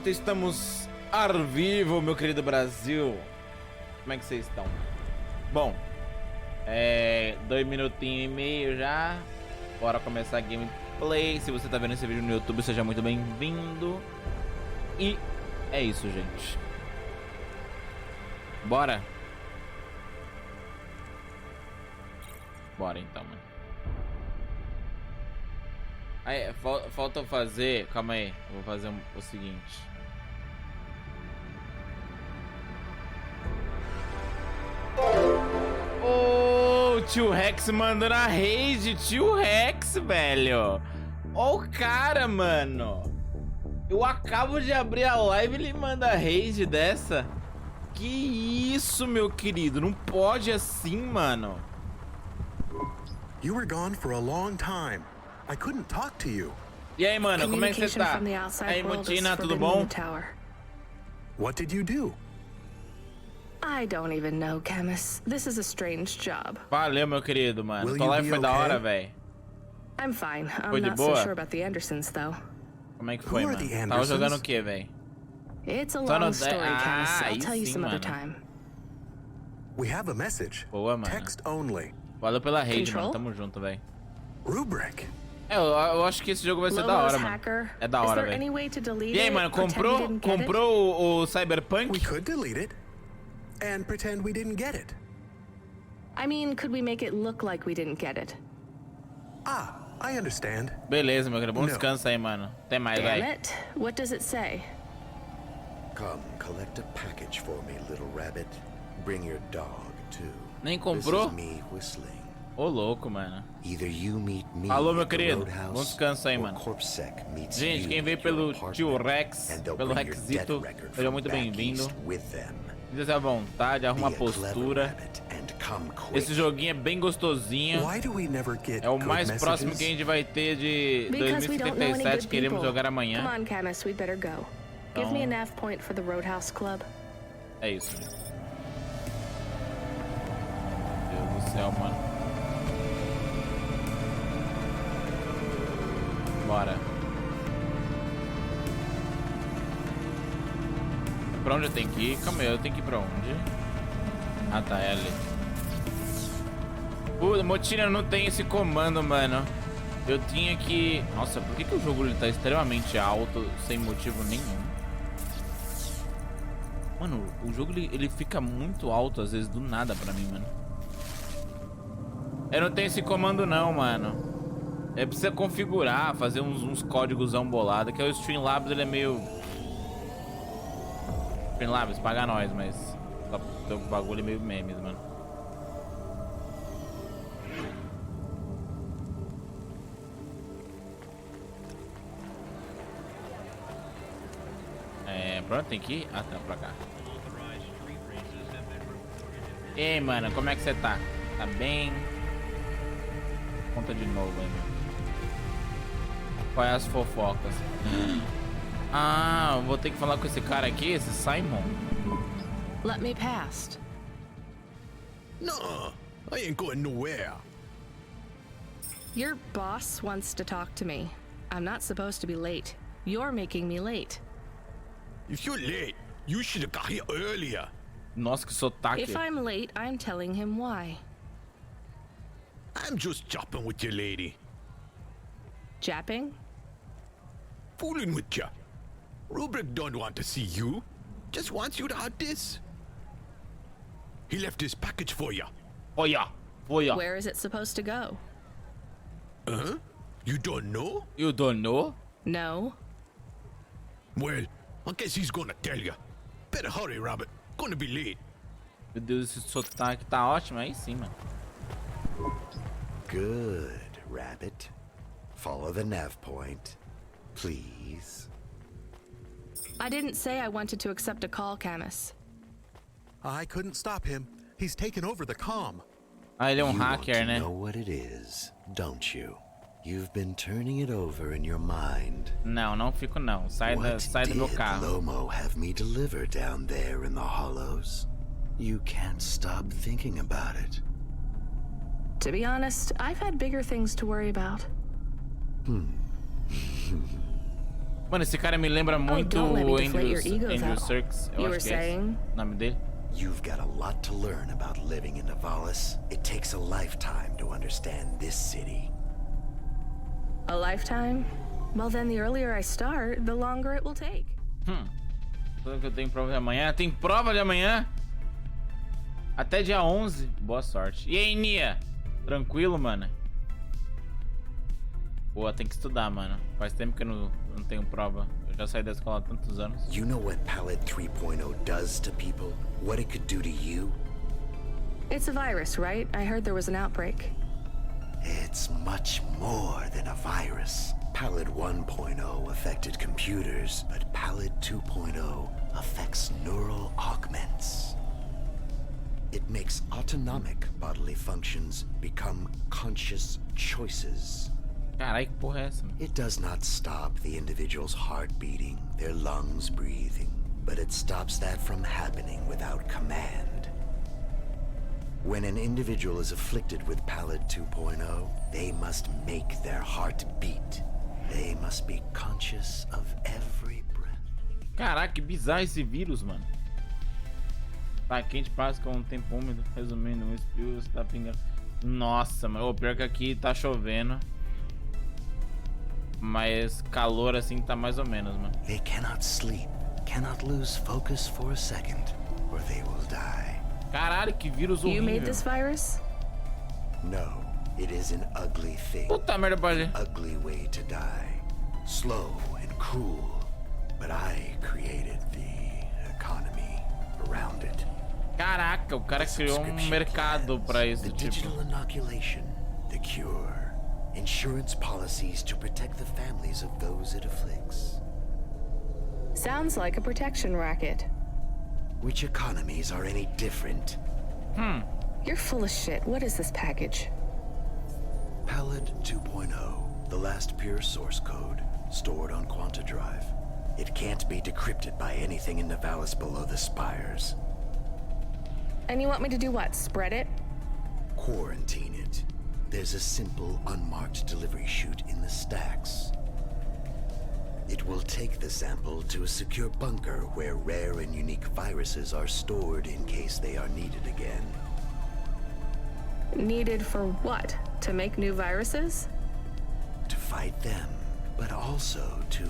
momento estamos ao vivo, meu querido Brasil. Como é que vocês estão? Bom, 2 minutinhos e meio já. Bora começar a gameplay. Se você tá vendo esse vídeo no YouTube, seja muito bem-vindo. E é isso, gente. Bora? Bora então, mano. Aí, falta eu fazer... Calma aí, eu vou fazer o seguinte. Ô, tio Rex mandando a raid, tio Rex, velho. Ó o cara, mano. Eu acabo de abrir a live e ele manda a raid dessa. Que isso, meu querido, não pode assim, mano. You were gone for a long time. I couldn't talk to you. E aí, mano, como é que você tá? Aí, Mutina, tudo bom? What did you do? I don't even know, Camus. This is a strange job. Valeu, meu querido, mano. Tua live foi da hora, velho. I'm fine. I'm not so sure about the Andersons, though. Como é que foi, mano? Tava jogando o quê, velho? It's a long story, Camus. I'll tell you some other time. We have a message. Boa, mano. Text only. Valeu pela raid, mano. Tamo junto, velho. Rubric. Eu acho que esse jogo vai ser da hora, mano. É da hora, velho. E aí, mano, comprou o Cyberpunk? We could delete it and pretend we didn't get it. I mean, could we make it look like we didn't get it? Ah, I understand. Beleza, meu querido. Bom descanso aí, mano. Até mais, velho. Damn it. What does it say? Come, collect a package for me, little rabbit. Bring your dog, too. Nem comprou? This is me whistling. Ô, louco, mano. Either you meet me Alô, meu at the querido. Roadhouse, Bom descanso aí, mano. Corpsec meets Gente, you quem veio at pelo your tio apartment, Rex, and they'll pelo bring your Rexito, death record seja from muito back bem-vindo. east with them. Sinta-se à vontade, arruma a Be a clever postura. rabbit and come quick. Esse joguinho é bem gostosinho. Why do we never get É o good mais próximo messages? que a gente vai ter de Because we don't know any 2077. good Queremos people. jogar amanhã. Come on, Camus, we'd better go. Give me a nav point for the Roadhouse Club. É isso. Meu Deus do céu, mano. Bora. Pra onde eu tenho que ir? Calma aí, eu tenho que ir pra onde? Ah, tá, é ali. Motina, não tem esse comando, mano. Eu tinha que... Nossa, por que o jogo ele tá extremamente alto sem motivo nenhum? Mano, o jogo ele fica muito alto às vezes do nada pra mim, mano. Eu não tenho esse comando não, mano. É precisa configurar, fazer uns códigos bolados, que é o Streamlabs, ele é meio... Streamlabs, paga nós, mas o bagulho é meio memes, mano. Pra onde tem que ir? Ah, tá, pra cá. Ei, mano, como é que você tá? Tá bem? Conta de novo aí, mano. Qual é as fofocas? Ah, eu vou ter que falar com esse cara aqui, esse Simon. Let me past. No, I ain't going nowhere. Your boss wants to talk to me. I'm not supposed to be late. You're making me late. If you're late, you should have got here earlier. Nossa, que sotaque. If I'm late, I'm telling him why. I'm just chopping with your lady. Japping? Fooling with ya. Rubric don't want to see you. Just wants you to have this. He left this package for ya. Oh yeah, oh yeah. Where is it supposed to go? Huh? You don't know? You don't know? No. Well, I guess he's gonna tell ya. Better hurry, Rabbit. Gonna be late. Meu Deus, esse sotaque tá ótimo aí sim, mano. Good, rabbit. Follow the nav point, please. I didn't say I wanted to accept a call, Camus. I couldn't stop him. He's taken over the comm. Ah, ele é You hacker, want to né? know what it is, don't you? You've been turning it over in your mind. Não, não fico não. Sai do meu What carro. did Lomo have me deliver down there in the hollows? You can't stop thinking about it. To be honest, I've had bigger things to worry about. Mano, esse cara me lembra muito don't let me o deflate your ego, Andrew though. Serkis. Eu You acho were que é esse saying? o nome dele. You've got a lot to learn about living in Navalis. It takes a lifetime to understand this city. A lifetime? Well, then the earlier I start, the longer it will take. Só que eu tenho prova de amanhã. Tem prova de amanhã? Até dia 11. Boa sorte. E aí, Nia? Tranquilo, mano? Pô, tem que estudar, mano. Faz tempo que eu não tenho prova. Eu já saí da escola há tantos anos. You know what Palette 3.0 does to people? What it could do to you? It's a virus, right? I heard there was an outbreak. It's much more than a virus. Palette 1.0 affected computers, but Palette 2.0 affects neural augments. It makes autonomic bodily functions become conscious choices. Carai, que porra é essa, mano? It does not stop the individual's heart beating, their lungs breathing, but it stops that from happening without command. When an individual is afflicted with Palette 2.0, they must make their heart beat. They must be conscious of every breath. Caraca, que bizarro esse vírus, mano. Tá quente, passa com um tempo úmido. Resumindo, um espirro está pingando. Nossa, mano. O pior que aqui tá chovendo. Mas calor assim tá mais ou menos, mano. They cannot sleep, cannot lose focus for a second, or they will die. Caralho, que vírus You horrível. made this virus? No, it is an ugly thing. Puta merda, pode. Ugly way to die. Slow and cruel. But I created the economy around it. Caraca, o cara criou um mercado pra isso, The tipo. digital inoculation, the cure, insurance policies to protect the families of those it afflicts. Sounds like a protection racket. Which economies are any different? You're full of shit. What is this package? Palette 2.0, the last pure source code, stored on Quanta Drive. It can't be decrypted by anything in Navalis below the spires. And you want me to do what? Spread it? Quarantine it. There's a simple, unmarked delivery chute in the stacks. It will take the sample to a secure bunker where rare and unique viruses are stored in case they are needed again. Needed for what? To make new viruses? To fight them, but also to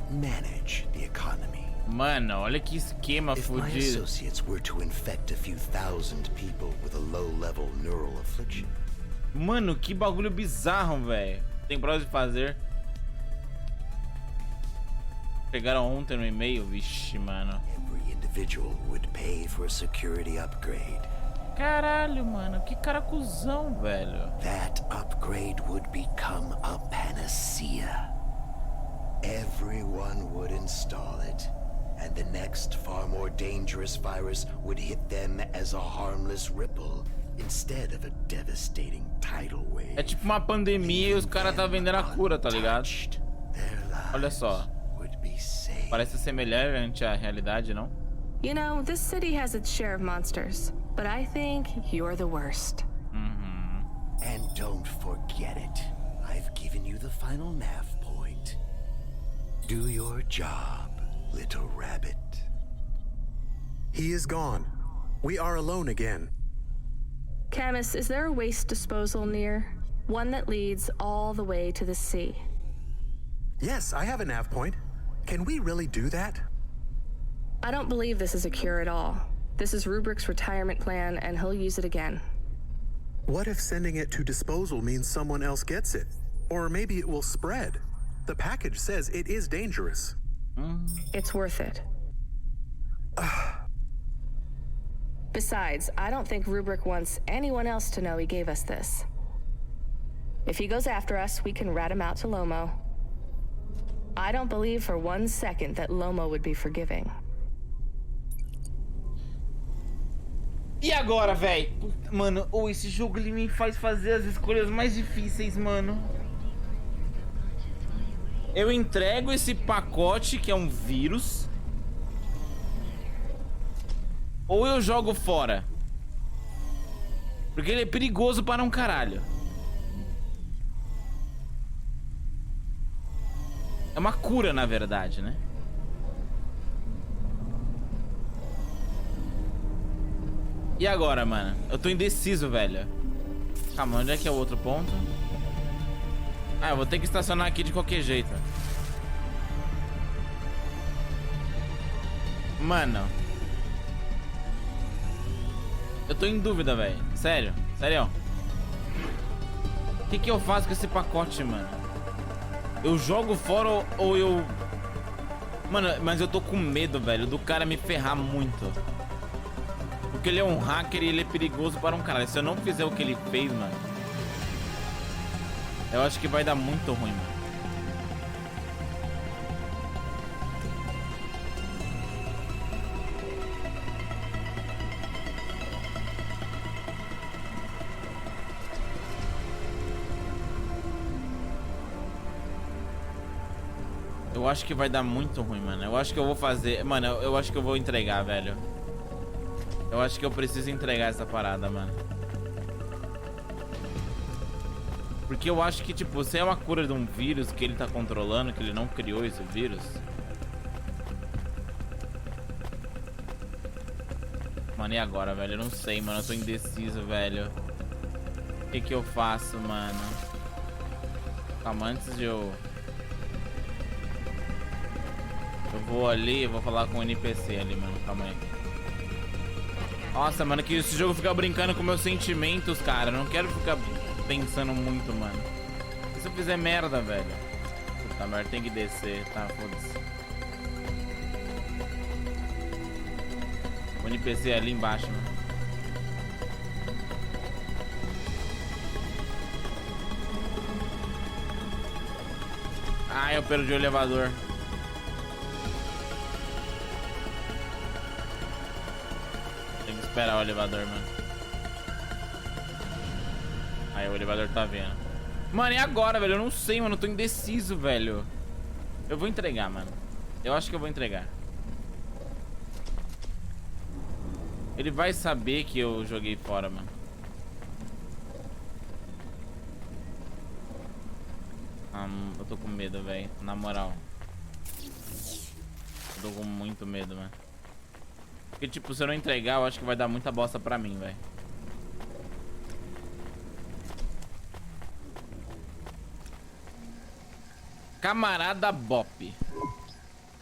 manage the economy. Mano, olha que esquema If my fudido. associates were to infect a few thousand people with a low-level neural affliction, Mano, que bagulho bizarro, velho. Tem prova de fazer. Pegaram ontem no e-mail, vixe, mano. every individual would pay for a security upgrade. Caralho, mano, que cara cuzão, velho. That upgrade would become a panacea. Everyone would install it, and the next far more dangerous virus would hit them as a harmless ripple instead of a devastating tidal wave. É tipo uma pandemia e os caras tá vendendo a cura, tá ligado? Untouched. Their lives Olha só. would be safe. Parece semelhante à realidade, não? You know, this city has its share of monsters, but I think you're the worst. And don't forget it. I've given you the final nav point. Do your job, little rabbit. He is gone. We are alone again. Camus, is there a waste disposal near? One that leads all the way to the sea. Yes, I have a nav point. Can we really do that? I don't believe this is a cure at all. This is Rubrick's retirement plan, and he'll use it again. What if sending it to disposal means someone else gets it? Or maybe it will spread. The package says it is dangerous. It's worth it. Besides, I don't think Rubrick wants anyone else to know he gave us this. If he goes after us, we can rat him out to Lomo. I don't believe for 1 second that Lomo would be forgiving. E agora, velho? Mano, esse jogo ele me faz fazer as escolhas mais difíceis, mano. Eu entrego esse pacote, que é um vírus, ou eu jogo fora? Porque ele é perigoso para um caralho. É uma cura, na verdade, né? E agora, mano? Eu tô indeciso, velho. Calma, onde é que é o outro ponto? Ah, eu vou ter que estacionar aqui de qualquer jeito. Mano. Eu tô em dúvida, velho. Sério. Sério. O que eu faço com esse pacote, mano? Eu jogo fora ou eu... Mano, mas eu tô com medo, velho, do cara me ferrar muito. Porque ele é um hacker e ele é perigoso para um cara. Se eu não fizer o que ele fez, mano, eu acho que vai dar muito ruim, mano. Eu acho que vai dar muito ruim, mano. Eu acho que eu vou fazer... Mano, eu acho que eu vou entregar, velho. Eu acho que eu preciso entregar essa parada, mano. Porque eu acho que, tipo, se é uma cura de um vírus que ele tá controlando, que ele não criou esse vírus... Mano, e agora, velho? Eu não sei, mano. Eu tô indeciso, velho. O que eu faço, mano? Calma, antes de eu... Eu vou ali, eu vou falar com o NPC ali, mano. Calma aí. Nossa, mano, que esse jogo fica brincando com meus sentimentos, cara. Eu não quero ficar pensando muito, mano. E se eu fizer merda, velho? Puta merda, tem que descer, tá? Foda-se. O NPC é ali embaixo, mano. Ah, eu perdi o elevador. Esperar o elevador, mano. Aí o elevador tá vendo. Mano, e agora, velho? Eu não sei, mano. Eu tô indeciso, velho. Eu vou entregar, mano. Eu acho que eu vou entregar. Ele vai saber que eu joguei fora, mano. Eu tô com medo, velho. Na moral. Eu tô com muito medo, mano. Porque, tipo, se eu não entregar, eu acho que vai dar muita bosta pra mim, velho. Camarada Bop.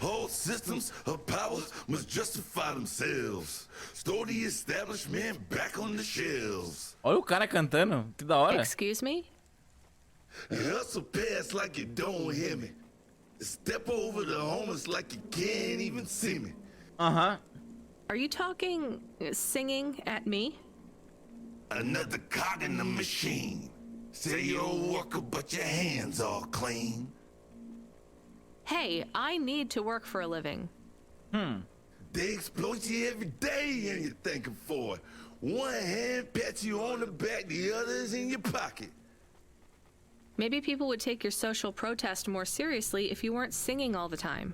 Whole systems of power must justify themselves. Store the establishment back on the shelves. Olha o cara cantando. Que da hora. Excuse me? Hustle past like you don't hear me. Step over the homeless like you can't even see me. Uh-huh. Are you talking, singing at me? Another cog in the machine. Say you're a worker, but your hands all clean. Hey, I need to work for a living. They exploit you every day and you're thanking for it. One hand pats you on the back, the other's in your pocket. Maybe people would take your social protest more seriously if you weren't singing all the time.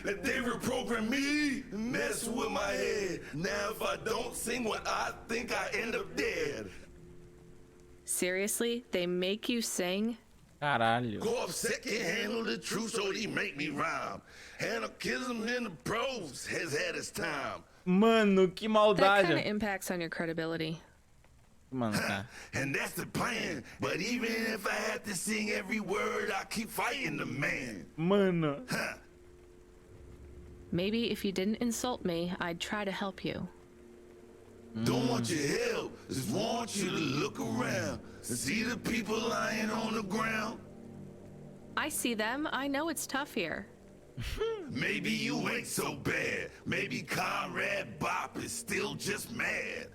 They reprogram me and mess with my head. Now if I don't sing what I think, I end up dead. Seriously? They make you sing? Caralho. Go up second, handle the truth so they make me rhyme. Anarchism in the prose has had its time. Mano, que That maldade. kind of impacts on your credibility. Mano, cara. And that's the plan. But even if I have to sing every word, I keep fighting the man. Mano. Maybe if you didn't insult me, I'd try to help you. Don't want your help, just want you to look around and see the people lying on the ground. I see them. I know it's tough here. Maybe you ain't so bad. Maybe Conrad Bop is still just mad.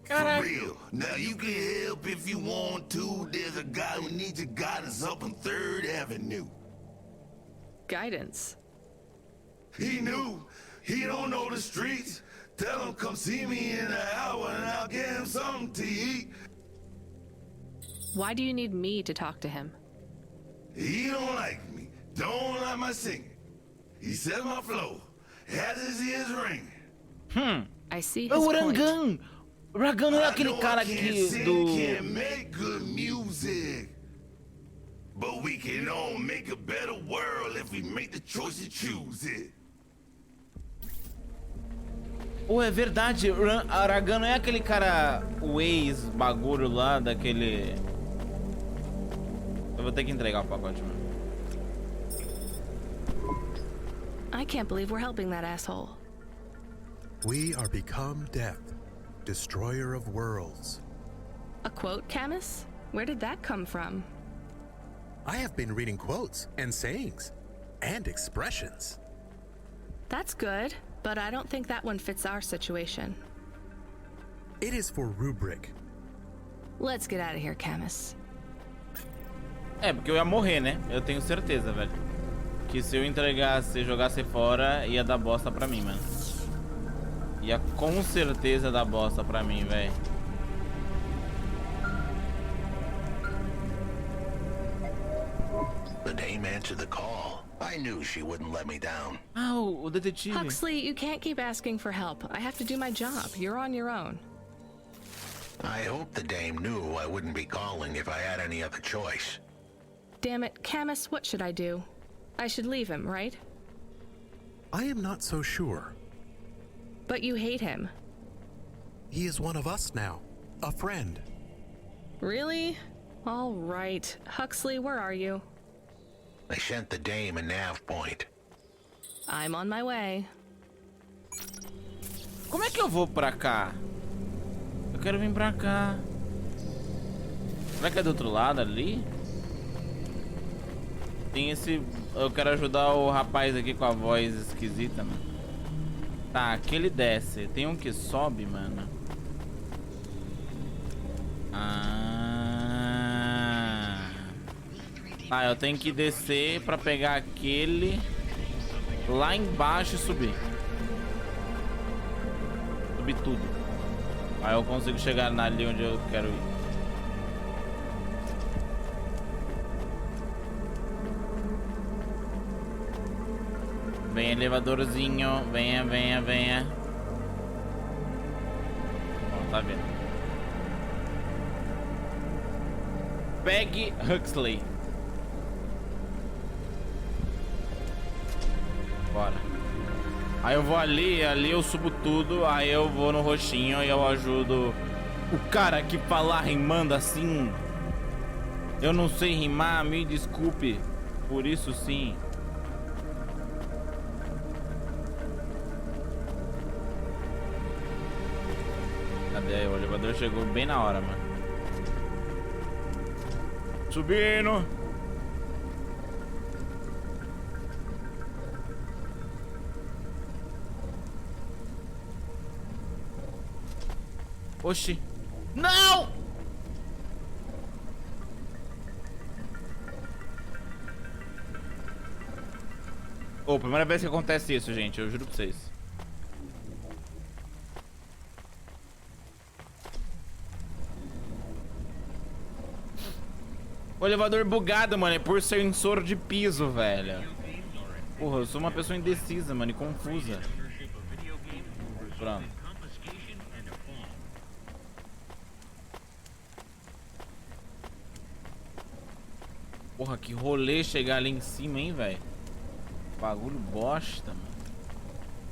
For real. Now you can help if you want to. There's a guy who needs your guidance up on 3rd Avenue. Guidance. He knew. He don't know the streets. Tell him come see me in an hour and I'll get him something to eat. Why do you need me to talk to him? He don't like me. Don't like my singing. He says my flow has his ears ringing. I see É his o point. Rangan. O Rangan não é I aquele know cara I can't aqui sing, do... can't make good music. But we can all make a better world if we make the choice to choose it. Oh, é verdade, Aragan não é aquele cara, o ex-bagulho lá, daquele... Eu vou ter que entregar o pacote, mano. I can't believe we're helping that asshole. We are become death, destroyer of worlds. A quote, Camus? Where did that come from? I have been reading quotes and sayings and expressions. That's good, but I don't think that one fits our situation. It is for rubric. Let's get out of here, Camus. É, porque eu ia morrer, né? Eu tenho certeza, velho. Que se eu entregasse, jogasse fora, ia dar bosta pra mim, mano. Ia com certeza dar bosta pra mim, velho. The dame answered the call. I knew she wouldn't let me down. Ah, o detetive. Huxley, you can't keep asking for help. I have to do my job. You're on your own. I hope the dame knew I wouldn't be calling if I had any other choice. Damn it, Camus, what should I do? I should leave him, right? I am not so sure. But you hate him. He is one of us now, a friend. Really? All right. Huxley, where are you? I sent the dame a nav point. I'm on my way. Como é que eu vou pra cá? Eu quero vir pra cá. Será que é do outro lado ali? Tem esse... Eu quero ajudar o rapaz aqui com a voz esquisita, mano. Tá, aquele desce. Tem um que sobe, mano. Ah, eu tenho que descer pra pegar aquele lá embaixo e subir. Subir tudo. Aí eu consigo chegar ali onde eu quero ir. Vem, elevadorzinho. Venha, venha, venha. Bom, tá vendo. Pegue Huxley. Bora. Aí eu vou ali eu subo tudo. Aí eu vou no roxinho e eu ajudo o cara que falar rimando assim. Eu não sei rimar, me desculpe. Por isso sim. Cadê? O elevador chegou bem na hora, mano. Subindo. Oxi. Não! Ô, primeira vez que acontece isso, gente. Eu juro pra vocês. O elevador bugado, mano. É por sensor de piso, velho. Porra, eu sou uma pessoa indecisa, mano. E confusa. Pronto. Porra, que rolê chegar ali em cima, hein, velho. Bagulho bosta, mano.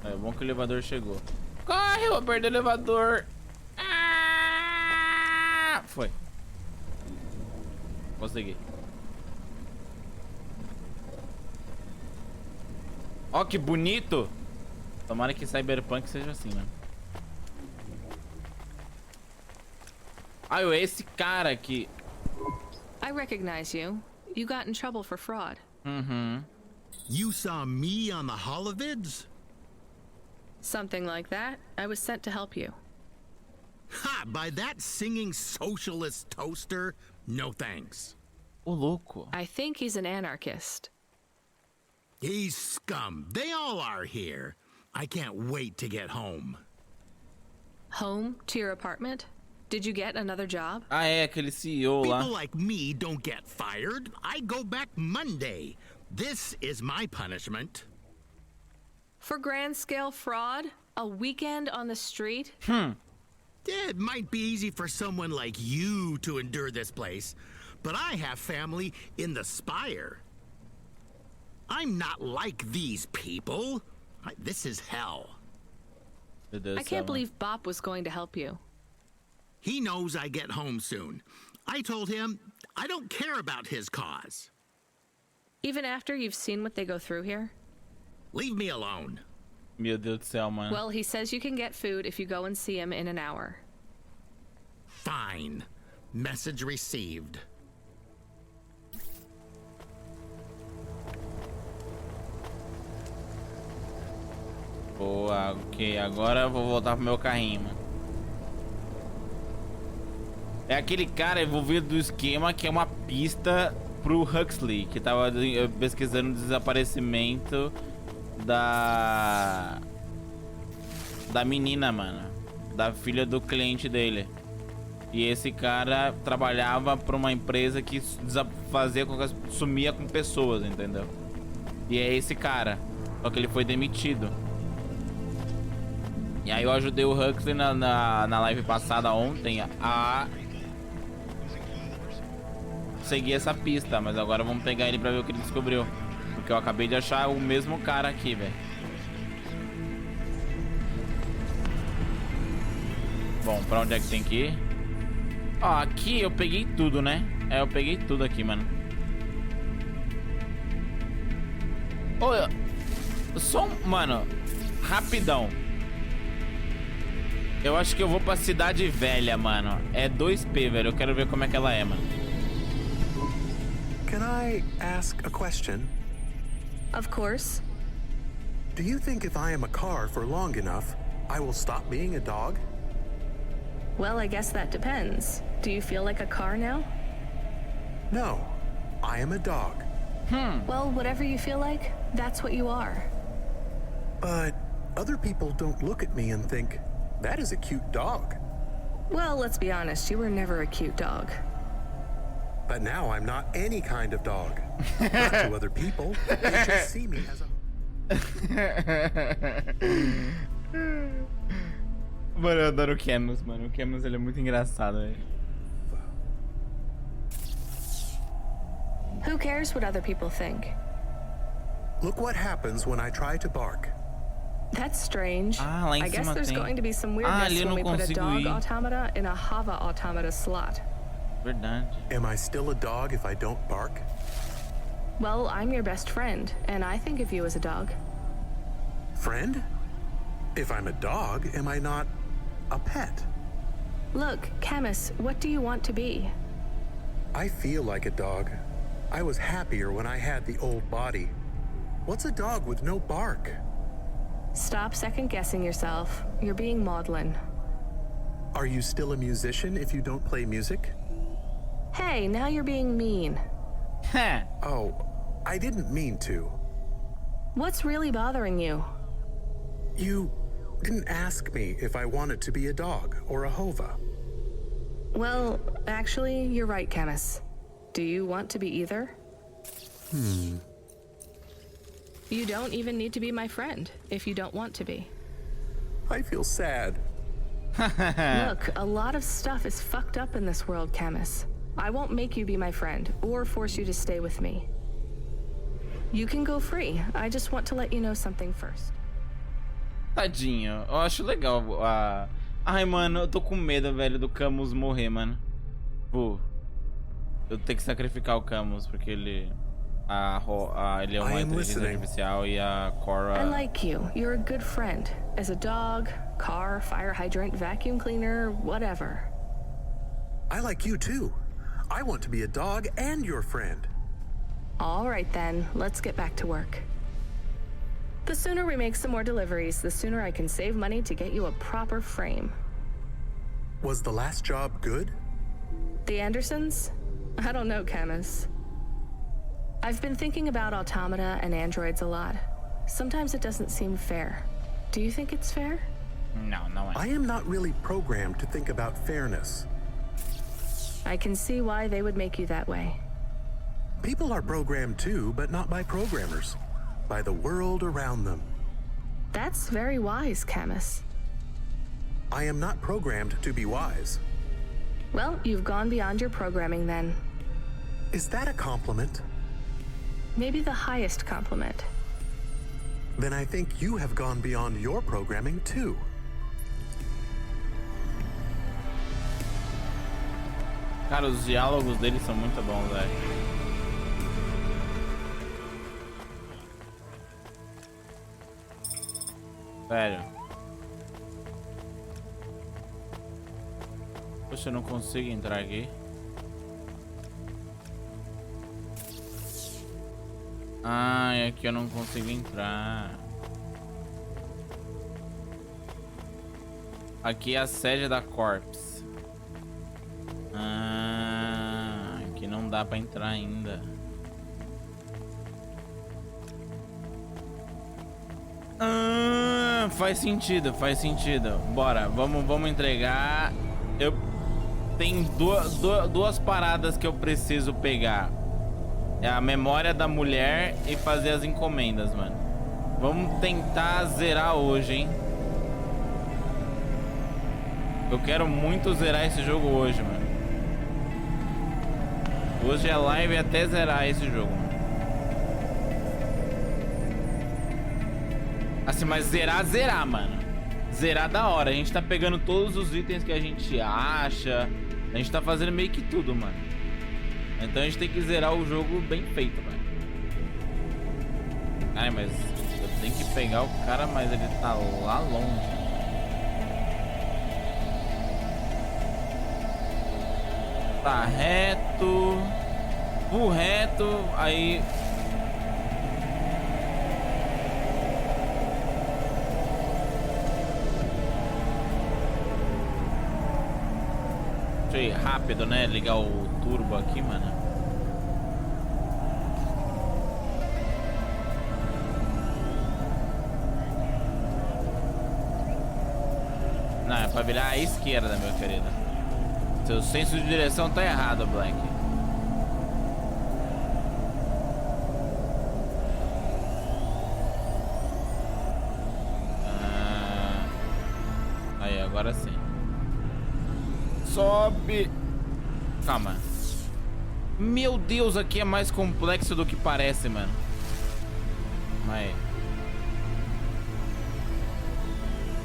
É bom que o elevador chegou. Corre, eu vou perder o elevador. Ah! Foi. Consegui. Ó, que bonito. Tomara que Cyberpunk seja assim, mano. Ah, é esse cara aqui. I recognize you. You got in trouble for fraud. Uhum. You saw me on the holovids? Something like that. I was sent to help you. Ha! By that singing socialist toaster? No thanks. Ô, louco. I think he's an anarchist. He's scum. They all are here. I can't wait to get home. Home to your apartment? Did you get another job? Ah, é aquele CEO lá. People like me don't get fired. I go back Monday. This is my punishment. For grand scale fraud? A weekend on the street? It might be easy for someone like you to endure this place, but I have family in the Spire. I'm not like these people. This is hell. I can't believe Bop was going to help you. He knows I get home soon. I told him I don't care about his cause. Even after you've seen what they go through here? Leave me alone. Meu Deus do céu, mano. Well, he says you can get food if you go and see him in an hour. Fine. Message received. Boa, ok. Agora eu vou voltar pro meu carrinho, mano. É aquele cara envolvido do esquema que é uma pista pro Huxley, que tava pesquisando o desaparecimento da menina, mano. Da filha do cliente dele. E esse cara trabalhava pra uma empresa que fazia com que sumia com pessoas, entendeu? E é esse cara. Só que ele foi demitido. E aí eu ajudei o Huxley na live passada ontem a seguir essa pista. Mas agora vamos pegar ele pra ver o que ele descobriu. Porque eu acabei de achar o mesmo cara aqui, velho. Bom, pra onde é que tem que ir? Ó, aqui eu peguei tudo, né? É, eu peguei tudo aqui, mano. Ô, só um... Mano, rapidão. Eu acho que eu vou pra Cidade Velha, mano. É 2P, velho. Eu quero ver como é que ela é, mano. Can I ask a question? Of course. Do you think if I am a car for long enough, I will stop being a dog? Well, I guess that depends. Do you feel like a car now? No, I am a dog. Well, whatever you feel like, that's what you are. But other people don't look at me and think, that is a cute dog. Well, let's be honest, you were never a cute dog. But now I'm not any kind of dog. Not to other people. They just see me as a... Mano, eu adoro o Camus, mano. O Camus, ele é muito engraçado, velho. Who cares what other people think? Look what happens when I try to bark. That's strange. Ah, lá em I guess cima there's tem. going to be some Ah, weirdness ali eu when we não put a consigo dog ir. automata in a Hava automata slot. Verdade. Am I still a dog if I don't bark? Well, I'm your best friend, and I think of you as a dog. Friend? If I'm a dog, am I not a pet? Look, Camus, what do you want to be? I feel like a dog. I was happier when I had the old body. What's a dog with no bark? Stop second-guessing yourself. You're being maudlin. Are you still a musician if you don't play music? Hey, now you're being mean. Heh. Oh, I didn't mean to. What's really bothering you? You didn't ask me if I wanted to be a dog or a Hova. Well, actually, you're right, Camus. Do you want to be either? You don't even need to be my friend if you don't want to be. I feel sad. Look, a lot of stuff is fucked up in this world, Camus. I won't make you be my friend or force you to stay with me. You can go free. I just want to let you know something first. Tadinho. Eu acho legal a... Ai, mano, eu tô com medo, velho, do Camus morrer, mano. Pô. Eu tenho que sacrificar o Camus, porque ele... ele é uma inteligência artificial e a Cora... I like you. You're a good friend. As a dog, car, fire hydrant, vacuum cleaner, whatever. I like you too. I want to be a dog and your friend. All right then, let's get back to work. The sooner we make some more deliveries, the sooner I can save money to get you a proper frame. Was the last job good? The Andersons? I don't know, Camus. I've been thinking about automata and androids a lot. Sometimes it doesn't seem fair. Do you think it's fair? No é. I am not really programmed to think about fairness. I can see why they would make you that way. People are programmed too, but not by programmers. By the world around them. That's very wise, Camus. I am not programmed to be wise. Well, you've gone beyond your programming then. Is that a compliment? Maybe the highest compliment. Then I think you have gone beyond your programming too. Cara, os diálogos deles são muito bons, velho. Sério. Poxa, eu não consigo entrar aqui. Ah, é aqui eu não consigo entrar. Aqui é a sede da Corps. Ah, aqui não dá pra entrar ainda. Ah, faz sentido, faz sentido. Bora, vamos entregar. Eu tenho duas paradas que eu preciso pegar. É a memória da mulher e fazer as encomendas, mano. Vamos tentar zerar hoje, hein? Eu quero muito zerar esse jogo hoje, mano. Hoje é live até zerar esse jogo. Assim, mas zerar, mano. Zerar da hora. A gente tá pegando todos os itens que a gente acha. A gente tá fazendo meio que tudo, mano. Então a gente tem que zerar o jogo bem feito, velho. Ai, mas eu tenho que pegar o cara, mas ele tá lá longe. Tá reto. Full reto. Aí... Deixa eu ir rápido, né? Ligar o turbo aqui, mano. Não, é pra virar à esquerda, meu querido. Seu senso de direção tá errado, Black. Aí, agora sim. Sobe. Calma. Meu Deus, aqui é mais complexo do que parece, mano. Mas...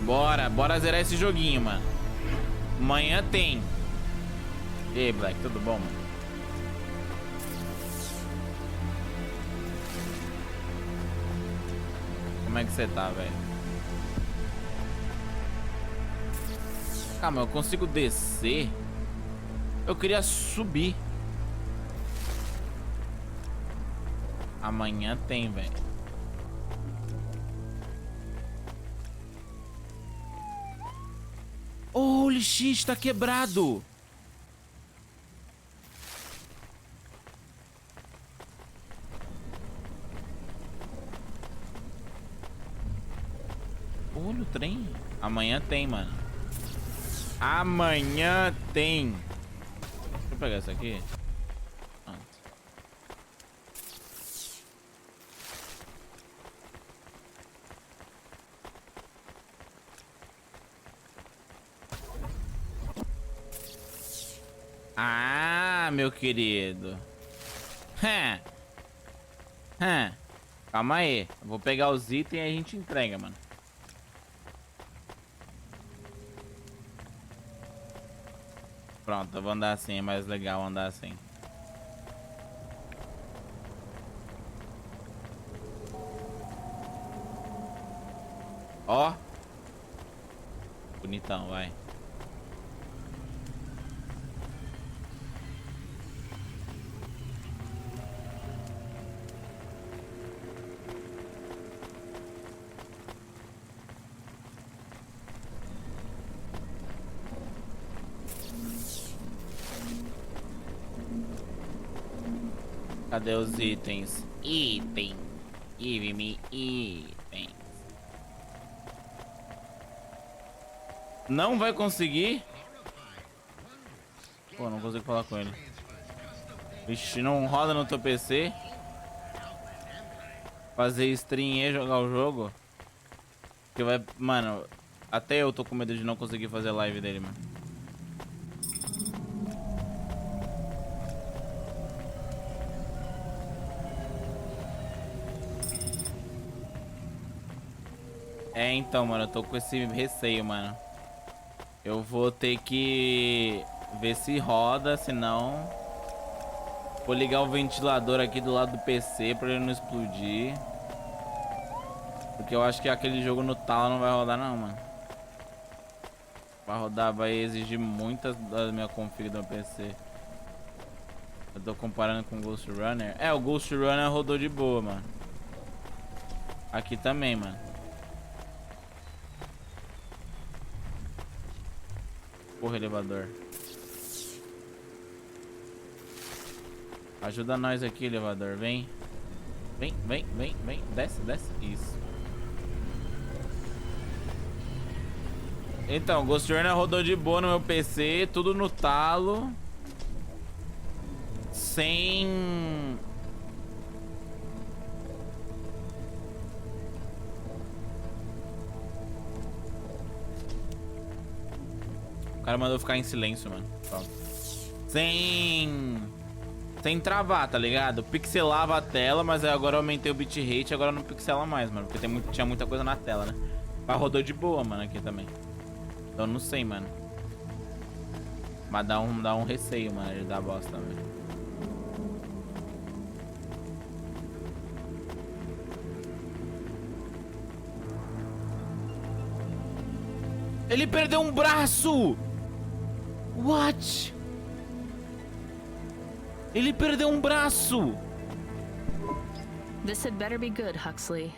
Bora zerar esse joguinho, mano. Amanhã tem. E aí, Black, tudo bom, mano? Como é que você tá, velho? Calma, eu consigo descer? Eu queria subir. Amanhã tem, velho. Holy shit, tá quebrado. Olha o trem. Amanhã tem, mano. Amanhã tem. Deixa eu pegar isso aqui. Ah, meu querido. Calma aí. Eu vou pegar os itens e a gente entrega, mano. Pronto, eu vou andar assim. É mais legal andar assim. Ó. Bonitão, vai. Cadê os itens? Item. Give me itens. Não vai conseguir? Pô, não consigo falar com ele. Vixe, não roda no teu PC? Fazer stream e jogar o jogo? Que vai... Mano, até eu tô com medo de não conseguir fazer live dele, mano. É, então, mano, eu tô com esse receio, mano. Eu vou ter que ver se roda, senão... Vou ligar o ventilador aqui do lado do PC pra ele não explodir. Porque eu acho que aquele jogo no talo não vai rodar não, mano. Pra rodar vai exigir muitas da minha config do meu PC. Eu tô comparando com o Ghost Runner. É, o Ghost Runner rodou de boa, mano. Aqui também, mano. Porra, elevador. Ajuda nós aqui, elevador. Vem. Vem, vem, vem, vem. Desce, desce. Isso. Então, Ghost Runner rodou de boa no meu PC. Tudo no talo. Sem... O cara mandou ficar em silêncio, mano. Pronto. Sem travar, tá ligado? Pixelava a tela, mas agora eu aumentei o bitrate, agora não pixela mais, mano. Porque tinha muita coisa na tela, né? Mas rodou de boa, mano, aqui também. Então não sei, mano. Mas dá um receio, mano, de dar bosta, velho. Ele perdeu um braço! What? Ele perdeu um braço! This had better be good, Huxley.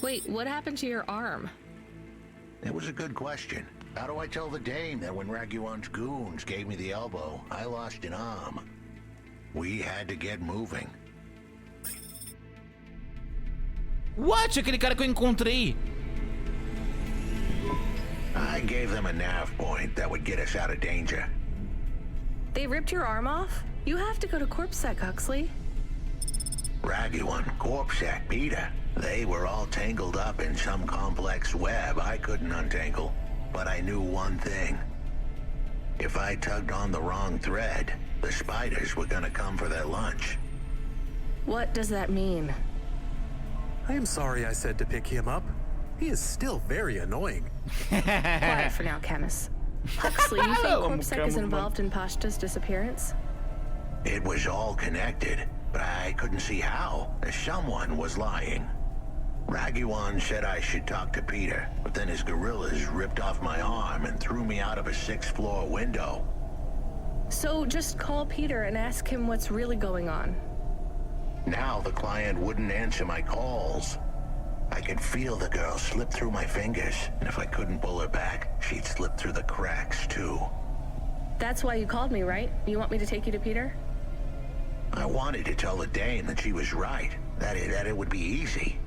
Wait, what happened to your arm? It was a good question. How do I tell the dame that when Raguan's goons gave me the elbow, I lost an arm? We had to get moving. What? Aquele cara que eu encontrei! I gave them a nav point that would get us out of danger. They ripped your arm off? You have to go to CorpSec, Huxley. Raguan, Corpsec, Peter, they were all tangled up in some complex web I couldn't untangle. But I knew one thing. If I tugged on the wrong thread, the spiders were gonna come for their lunch. What does that mean? I am sorry I said to pick him up. He is still very annoying. Quiet for now, Camus. Huxley, you think CorpSec is involved in Pashta's disappearance? It was all connected, but I couldn't see how. Someone was lying. Raguan said I should talk to Peter, but then his gorillas ripped off my arm and threw me out of a 6th floor window. So just call Peter and ask him what's really going on. Now the client wouldn't answer my calls. I could feel the girl slip through my fingers, and if I couldn't pull her back, she'd slip through the cracks too. That's why you called me, right? You want me to take you to Peter? I wanted to tell the dame that she was right, that it would be easy.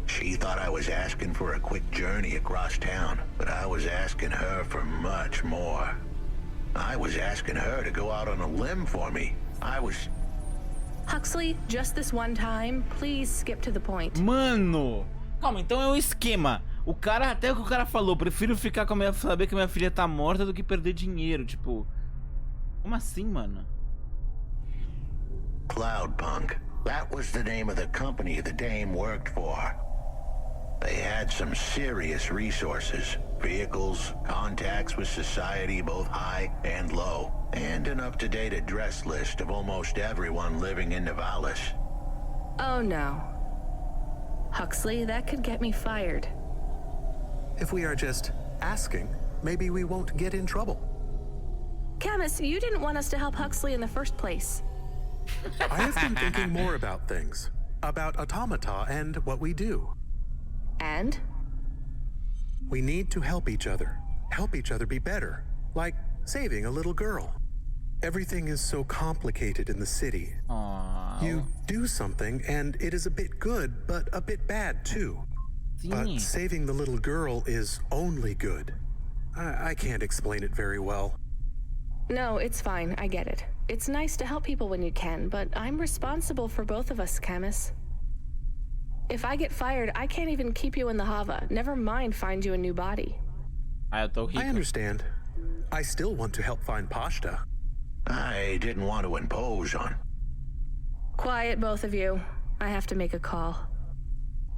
She thought I was asking for a quick journey across town, but I was asking her for much more. I was asking her to go out on a limb for me. Huxley, just this one time, please skip to the point. Mano! Calma, então é o esquema. O cara, até o que o cara falou, prefiro ficar com a minha, saber que minha filha tá morta do que perder dinheiro, tipo... Como assim, mano? Cloudpunk. That was the name of the company the dame worked for. They had some serious resources. Vehicles, contacts with society both high and low, and an up-to-date address list of almost everyone living in Nivalis. Oh no. Huxley, that could get me fired. If we are just asking, maybe we won't get in trouble. Camus, you didn't want us to help Huxley in the first place. I have been thinking more about things. About automata and what we do. And? We need to help each other be better, like saving a little girl. Everything is so complicated in the city. Aww. You do something and it is a bit good, but a bit bad too. But saving the little girl is only good. I can't explain it very well. No, it's fine. I get it. It's nice to help people when you can, but I'm responsible for both of us, Camus. If I get fired, I can't even keep you in the Hava. Never mind find you a new body. I understand. I still want to help find Pashta. I didn't want to impose on. Quiet, both of you. I have to make a call.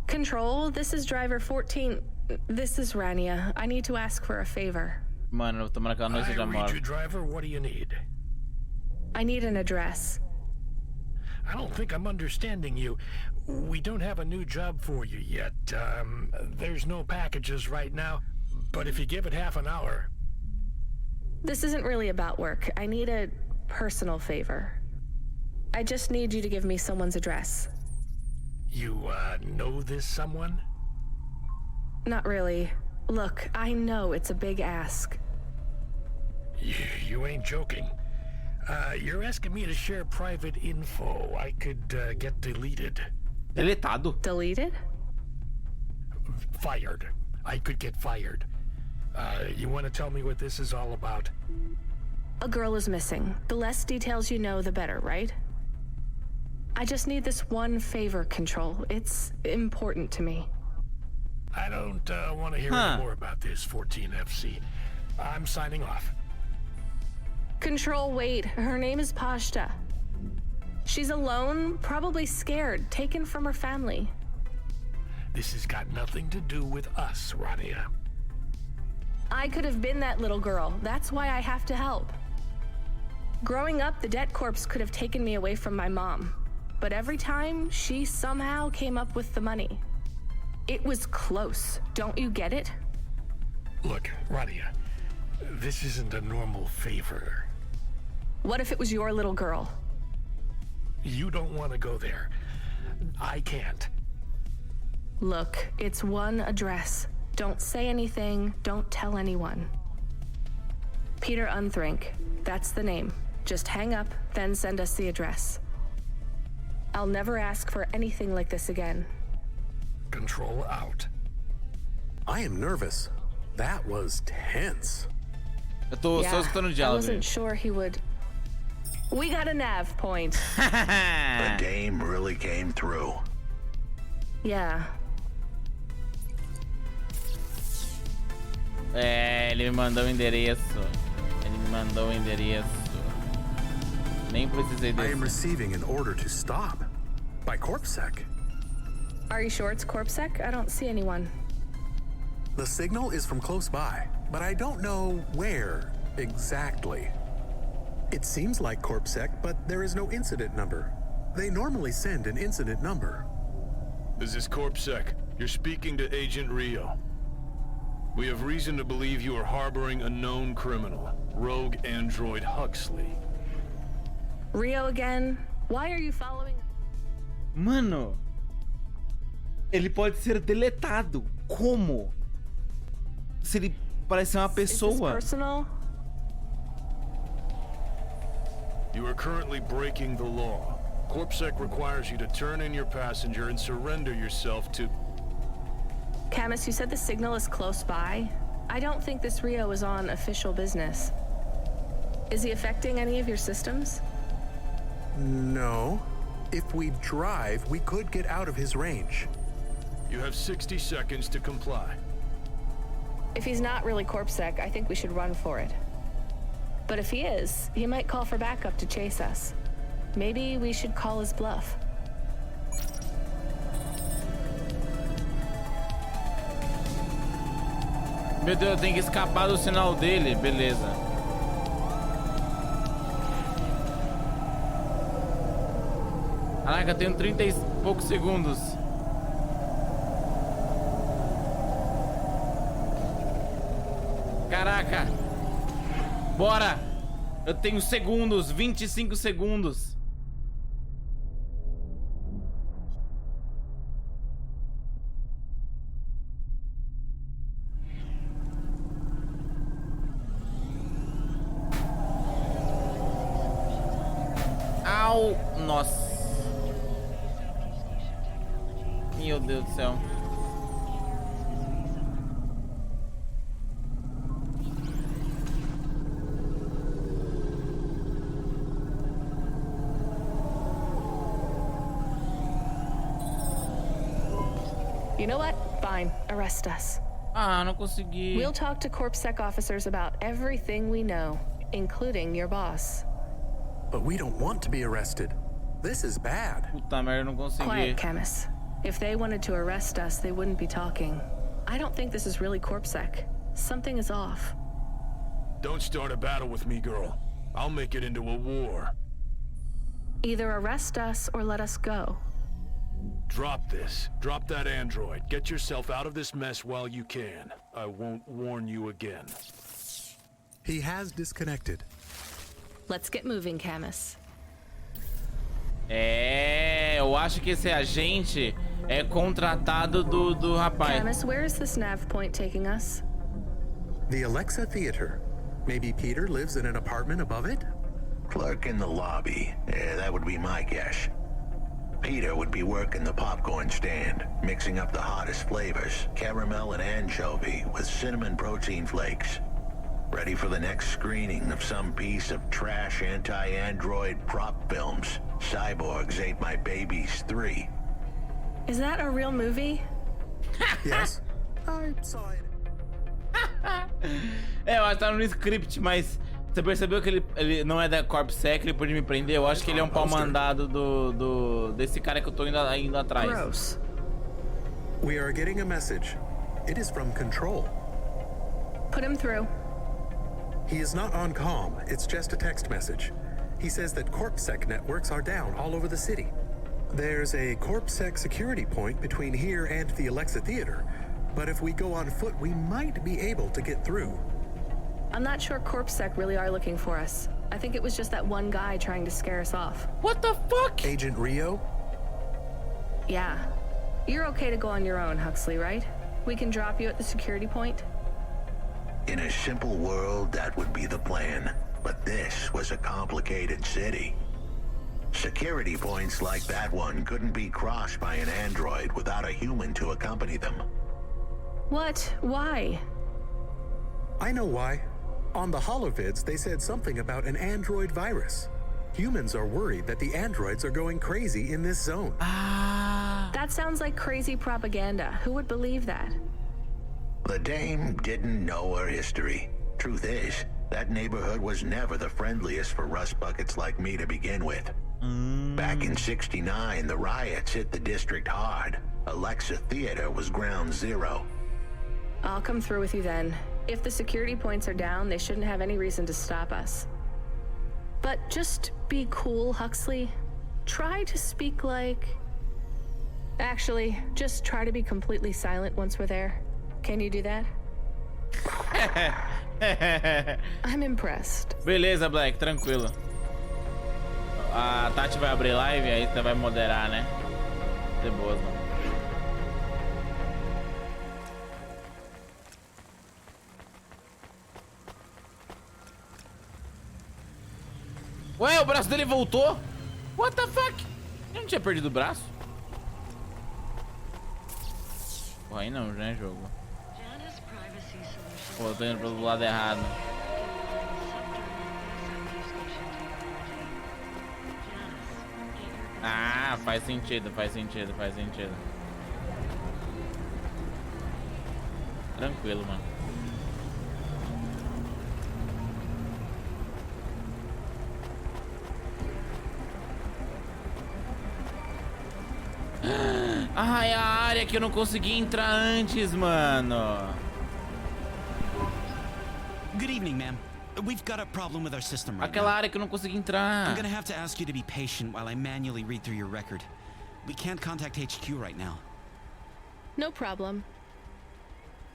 Control, this is driver 14. This is Rania. I need to ask for a favor. Mano, tô marcando esse já read you, driver. What do you need? I need an address. I don't think I'm understanding you. We don't have a new job for you yet. There's no packages right now, but if you give it half an hour... This isn't really about work. I need a personal favor. I just need you to give me someone's address. You, know this someone? Not really. Look, I know it's a big ask. You ain't joking. You're asking me to share private info I could, get deleted. Deletado? Deleted? Fired. I could get fired. You want to tell me what this is all about? A girl is missing. The less details you know, the better, right? I just need this one favor, Control. It's important to me. I don't want to hear any more about this, 14FC. I'm signing off. Control, wait. Her name is Pashta. She's alone, probably scared, taken from her family. This has got nothing to do with us, Rania. I could have been that little girl. That's why I have to help. Growing up, the debt corps could have taken me away from my mom. But every time, she somehow came up with the money. It was close. Don't you get it? Look, Rania, this isn't a normal favor. What if it was your little girl? You don't want to go there. I can't. Look, it's one address. Don't say anything. Don't tell anyone. Peter Unthrink. That's the name. Just hang up, then send us the address. I'll never ask for anything like this again. Control out. I am nervous. That was tense. Eu tô só escutando o I diálogo. wasn't sure he would... We got a nav point. The dame really came through. Yeah. Ele me mandou o endereço. Ele me mandou o endereço. Nem precisei I desse. am receiving an order to stop. By CorpSec. Are you sure it's CorpSec? I don't see anyone. The signal is from close by, but I don't know where exactly. It seems like CorpSec, but there is no incident number. They normally send an incident number. This is CorpSec. You're speaking to Agent Rio. We have reason to believe you are harboring a known criminal, rogue android Huxley. Rio again? Why are you following... Mano, ele pode ser deletado. Como? Se ele parece uma Is this pessoa. personal? You are currently breaking the law. CorpSec requires you to turn in your passenger and surrender yourself to... Camus, you said the signal is close by. I don't think this Rio is on official business. Is he affecting any of your systems? No. If we drive, we could get out of his range. You have 60 seconds to comply. If he's not really CorpSec, I think we should run for it. But if he is, he might call for backup to chase us. Maybe we should call his bluff. Meu Deus, eu tenho que escapar do sinal dele. Beleza. Caraca, eu tenho 30 e poucos segundos. Caraca. Bora. Eu tenho segundos, 25 segundos. Au, nossa. Meu Deus do céu. You know what? Fine. Arrest us. Ah, não consegui. We'll talk to CorpSec officers about everything we know, including your boss. But we don't want to be arrested. This is bad. Puta merda, eu não consegui. Quiet, Camus. If they wanted to arrest us, they wouldn't be talking. I don't think this is really CorpSec. Something is off. Don't start a battle with me, girl. I'll make it into a war. Either arrest us or let us go. Drop this. Drop that android. Get yourself out of this mess while you can. I won't warn you again. He has disconnected. Let's get moving, Camus. Eu acho que esse agente é contratado do rapaz. Camus, where is this nav point taking us? The Alexa Theater. Maybe Peter lives in an apartment above it? Clerk in the lobby. Yeah, that would be my guess. Peter would be working the popcorn stand, mixing up the hottest flavors, caramel and anchovy with cinnamon protein flakes. Ready for the next screening of some piece of trash anti-android prop films. Cyborgs Ate My Babies 3. Is that a real movie? Yes. I saw it. Eu acho que tá no script, mas você percebeu que ele não é da CorpSec, ele pode me prender? Eu acho que ele é um pau mandado desse cara que eu tô indo atrás. Gross. We are getting a message. It is from Control. Put him through. He is not on comm. It's just a text message. He says that CorpSec networks are down all over the city. There's a CorpSec security point between here and the Alexa Theater, but if we go on foot, we might be able to get through. I'm not sure CorpSec really are looking for us. I think it was just that one guy trying to scare us off. What the fuck? Agent Rio? Yeah. You're okay to go on your own, Huxley, right? We can drop you at the security point? In a simple world, that would be the plan. But this was a complicated city. Security points like that one couldn't be crossed by an android without a human to accompany them. What? Why? I know why. On the holovids, they said something about an android virus. Humans are worried that the androids are going crazy in this zone. That sounds like crazy propaganda. Who would believe that? The dame didn't know her history. Truth is, that neighborhood was never the friendliest for rust buckets like me to begin with. Back in '69, the riots hit the district hard. Alexa Theater was ground zero. I'll come through with you then. If the security points are down, they shouldn't have any reason to stop us. But just be cool, Huxley. Try to speak like... Actually, just try to be completely silent once we're there. Can you do that? I'm impressed. Beleza, Black, tranquilo. A Tati vai abrir live, aí você vai moderar, né? De boas, mano. Ué, o braço dele voltou? What the fuck? Eu não tinha perdido o braço? Porra, aí não, né, jogo? Pô, eu tô indo pro lado errado. Ah, faz sentido, faz sentido, faz sentido. Tranquilo, mano. Ai, a área que eu não consegui entrar antes, mano. Good evening, ma'am. We've got a problem with our system right Aquela now. área que eu não consegui entrar. I'm gonna have to ask you to be patient while I manually read through your record. We can't contact HQ right now. No problem.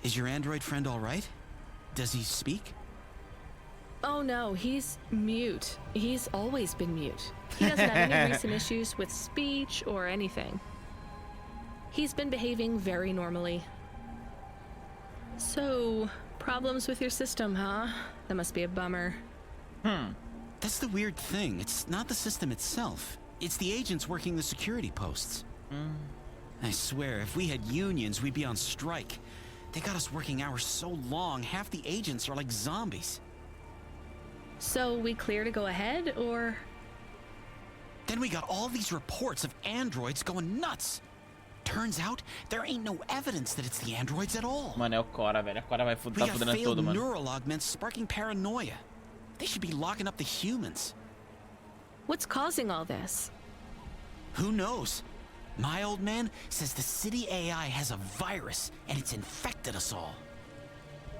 Is your android friend all right? Does he speak? Oh no, he's mute. He's always been mute. He doesn't have any recent issues with speech or anything. He's been behaving very normally. So, problems with your system, huh? That must be a bummer. That's the weird thing. It's not the system itself. It's the agents working the security posts. I swear, if we had unions, we'd be on strike. They got us working hours so long, half the agents are like zombies. So, we clear to go ahead, or...? Then we got all these reports of androids going nuts. Turns out, there ain't no evidence that it's the androids at all. Mano, é o Cora, velho. A Cora vai We tá got fudendo failed tudo, mano. neural augments sparking paranoia. They should be locking up the humans. What's causing all this? Who knows? My old man says the city AI has a virus and it's infected us all.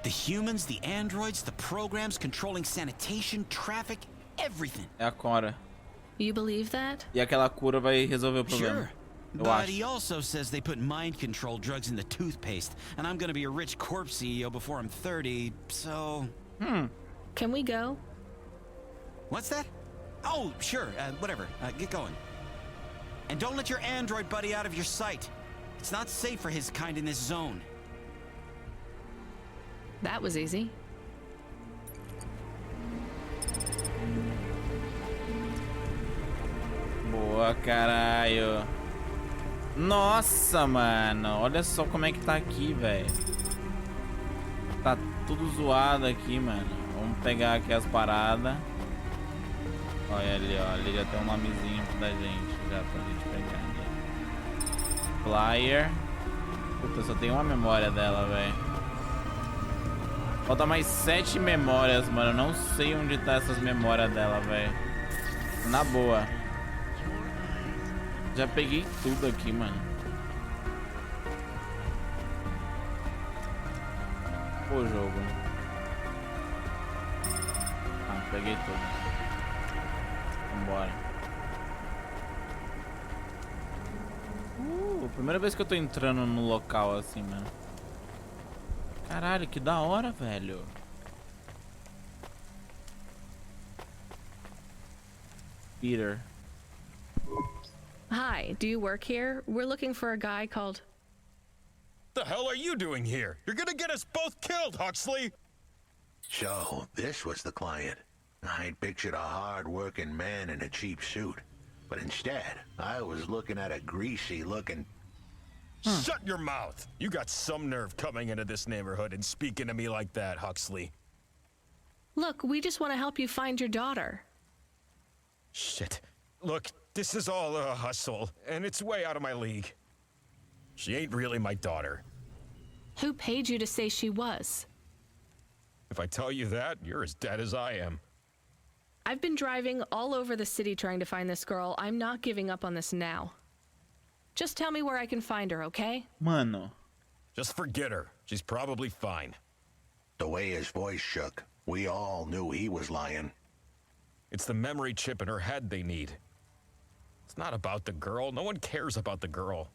The humans, the androids, the programs controlling sanitation, traffic, everything. É a Cora. You believe that? E aquela cura vai resolver o problema. Sure. But he also says they put mind control drugs in the toothpaste, and I'm gonna be a rich corp CEO before I'm 30, so... Can we go? What's that? Oh, sure, whatever. Get going. And don't let your android buddy out of your sight. It's not safe for his kind in this zone. That was easy. Boa, caralho. Nossa, mano. Olha só como é que tá aqui, velho. Tá tudo zoado aqui, mano. Vamos pegar aqui as paradas. Olha ali, ó. Ali já tem um nomezinho da gente. Já pra gente pegar ali. Flyer. Puta, só tem uma memória dela, velho. Falta mais 7 memórias, mano. Eu não sei onde tá essas memórias dela, velho. Na boa. Já peguei tudo aqui, mano. O jogo. Ah, peguei tudo. Vambora. Primeira vez que eu tô entrando no local assim, mano. Caralho, que da hora, velho. Peter. Hi, do you work here? We're looking for a guy called... The hell are you doing here? You're gonna get us both killed, Huxley! So, this was the client. I'd pictured a hard-working man in a cheap suit. But instead, I was looking at a greasy-looking... Shut your mouth! You got some nerve coming into this neighborhood and speaking to me like that, Huxley. Look, we just want to help you find your daughter. Shit. Look, this is all a hustle, and it's way out of my league. She ain't really my daughter. Who paid you to say she was? If I tell you that, you're as dead as I am. I've been driving all over the city trying to find this girl. I'm not giving up on this now. Just tell me where I can find her, okay? Mano. Just forget her. She's probably fine. The way his voice shook, we all knew he was lying. It's the memory chip in her head they need. It's not about the girl. No one cares about the girl.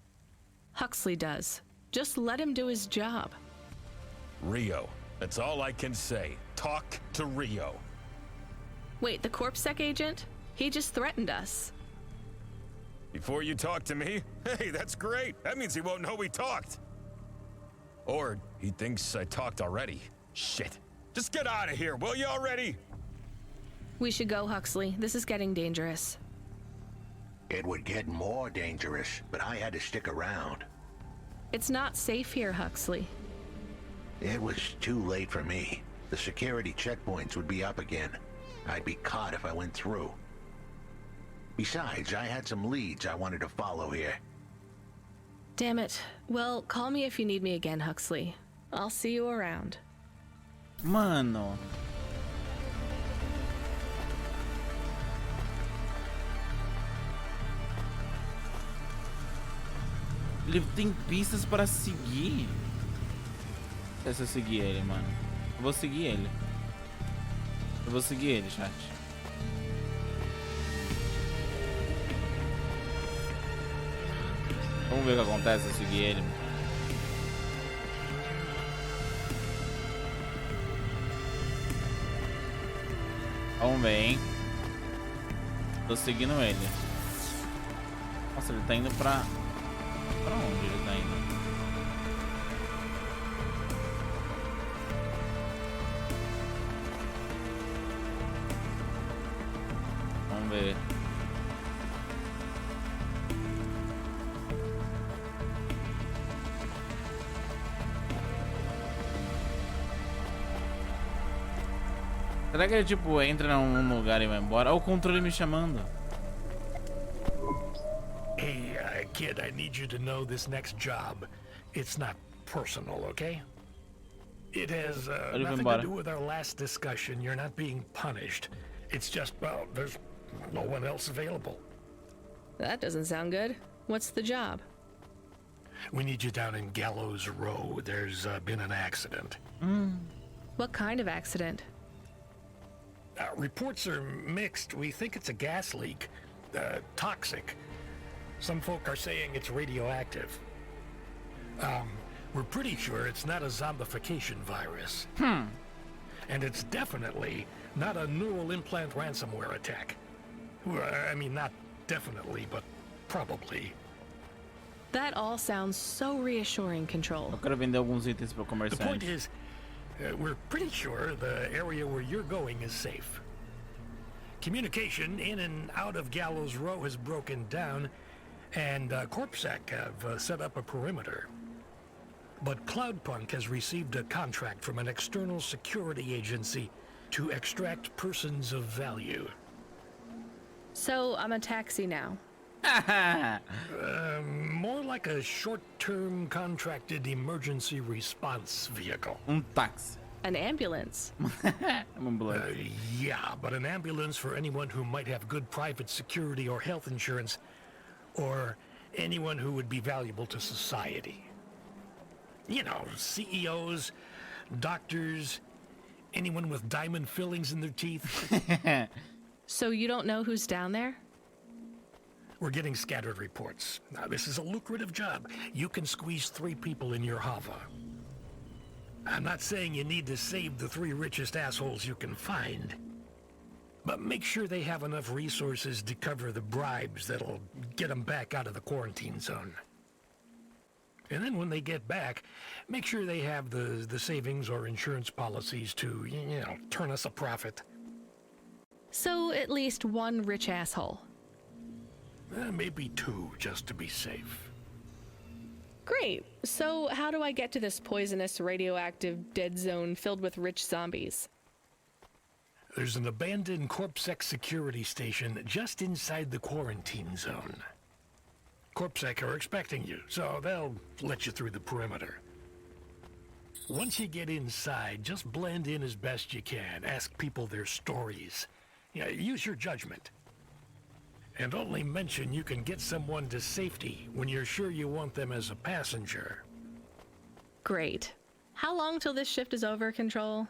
Huxley does. Just let him do his job. Rio. That's all I can say. Talk to Rio. Wait, the CorpSec agent? He just threatened us. Before you talk to me? Hey, that's great. That means he won't know we talked. Or he thinks I talked already. Shit. Just get out of here, will you already? We should go, Huxley. This is getting dangerous. It would get more dangerous, but I had to stick around. It's not safe here, Huxley. It was too late for me. The security checkpoints would be up again. I'd be caught if I went through. Besides, I had some leads I wanted to follow here. Damn it. Well, call me if you need me again, Huxley. I'll see you around. Mano. Ele tem pistas para seguir. Se eu seguir ele, mano. Eu vou seguir ele. Eu vou seguir ele, chat. Vamos ver o que acontece se eu seguir ele. Vamos ver, hein. Tô seguindo ele. Nossa, ele tá indo pra... Pra onde ele tá indo? Vamos ver. Será que ele tipo entra num lugar e vai embora? Olha o controle me chamando. Hey, kid, I need you to know this next job. It's not personal, okay? It has nothing to do with our last discussion. You're not being punished. It's just, well, there's no one else available. That doesn't sound good. What's the job? We need you down in Gallows Row. There's been an accident. What kind of accident? Reports are mixed. We think it's a gas leak. Toxic. Some folk are saying it's radioactive. We're pretty sure it's not a zombification virus. And it's definitely not a neural implant ransomware attack. I mean, not definitely, but probably. That all sounds so reassuring, Control. Eu quero vender alguns itens para o The comerciante. point is, we're pretty sure the area where you're going is safe. Communication in and out of Gallows Row has broken down, and CorpSec have set up a perimeter. But Cloudpunk has received a contract from an external security agency to extract persons of value. So I'm a taxi now. More like a short-term contracted emergency response vehicle. Táxi. An ambulance. Yeah, but an ambulance for anyone who might have good private security or health insurance, or anyone who would be valuable to society. You know, CEOs, doctors, anyone with diamond fillings in their teeth. So you don't know who's down there? We're getting scattered reports. Now, this is a lucrative job. You can squeeze 3 people in your hover. I'm not saying you need to save the 3 richest assholes you can find, but make sure they have enough resources to cover the bribes that'll get them back out of the quarantine zone. And then when they get back, make sure they have the savings or insurance policies to, you know, turn us a profit. So at least 1 rich asshole. Maybe 2, just to be safe. Great. So how do I get to this poisonous, radioactive dead zone filled with rich zombies? There's an abandoned CorpSec security station just inside the quarantine zone. CorpSec are expecting you, so they'll let you through the perimeter. Once you get inside, just blend in as best you can. Ask people their stories. Yeah, use your judgment. And only mention you can get someone to safety when you're sure you want them as a passenger. Great. How long till this shift is over, Control?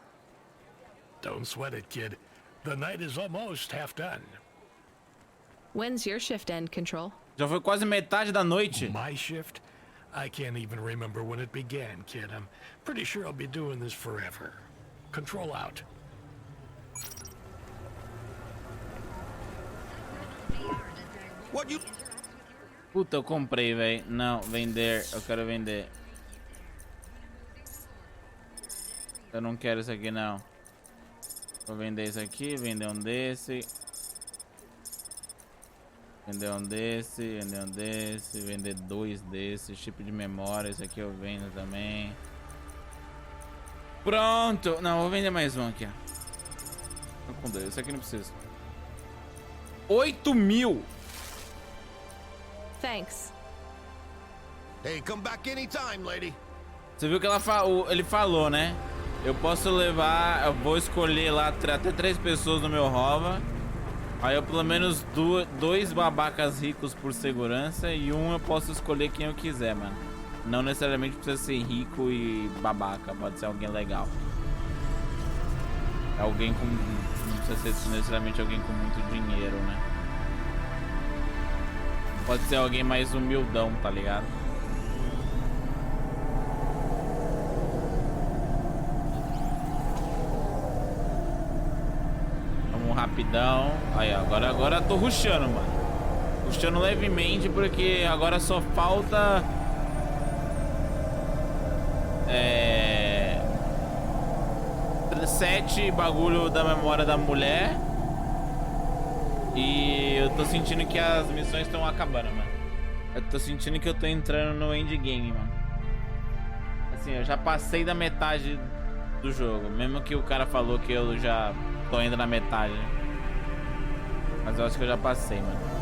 Don't sweat it, kid. The night is almost half done. When's your shift end, Control? Já foi quase metade da noite. My shift? I can't even remember when it began, kid. I'm pretty sure I'll be doing this forever. Control out. Puta, eu comprei, velho. Não, vender. Eu quero vender. Eu não quero isso aqui, não. Vou vender isso aqui, vender um desse. Vender um desse, vender um desse, vender 2 desses. Chip de memória, esse aqui eu vendo também. Pronto! Não, vou vender mais um aqui, ó. Tô com 2, esse aqui não precisa. 8.000! Thanks. Hey, come back anytime, lady. Você viu que ele falou, né? Eu posso levar, eu vou escolher lá até 3 pessoas no meu rover. Aí eu pelo menos 2 babacas ricos por segurança e eu posso escolher quem eu quiser, mano. Não necessariamente precisa ser rico e babaca, pode ser alguém legal. Alguém com... não precisa ser necessariamente alguém com muito dinheiro, né? Pode ser alguém mais humildão, tá ligado? Vamos rapidão. Aí, ó, agora eu tô rushando, mano. Rushando levemente porque agora só falta... 7 bagulho da memória da mulher. E eu tô sentindo que as missões estão acabando, mano. Eu tô sentindo que eu tô entrando no endgame, mano. Assim, eu já passei da metade do jogo. Mesmo que o cara falou que eu já tô indo na metade. Mas eu acho que eu já passei, mano.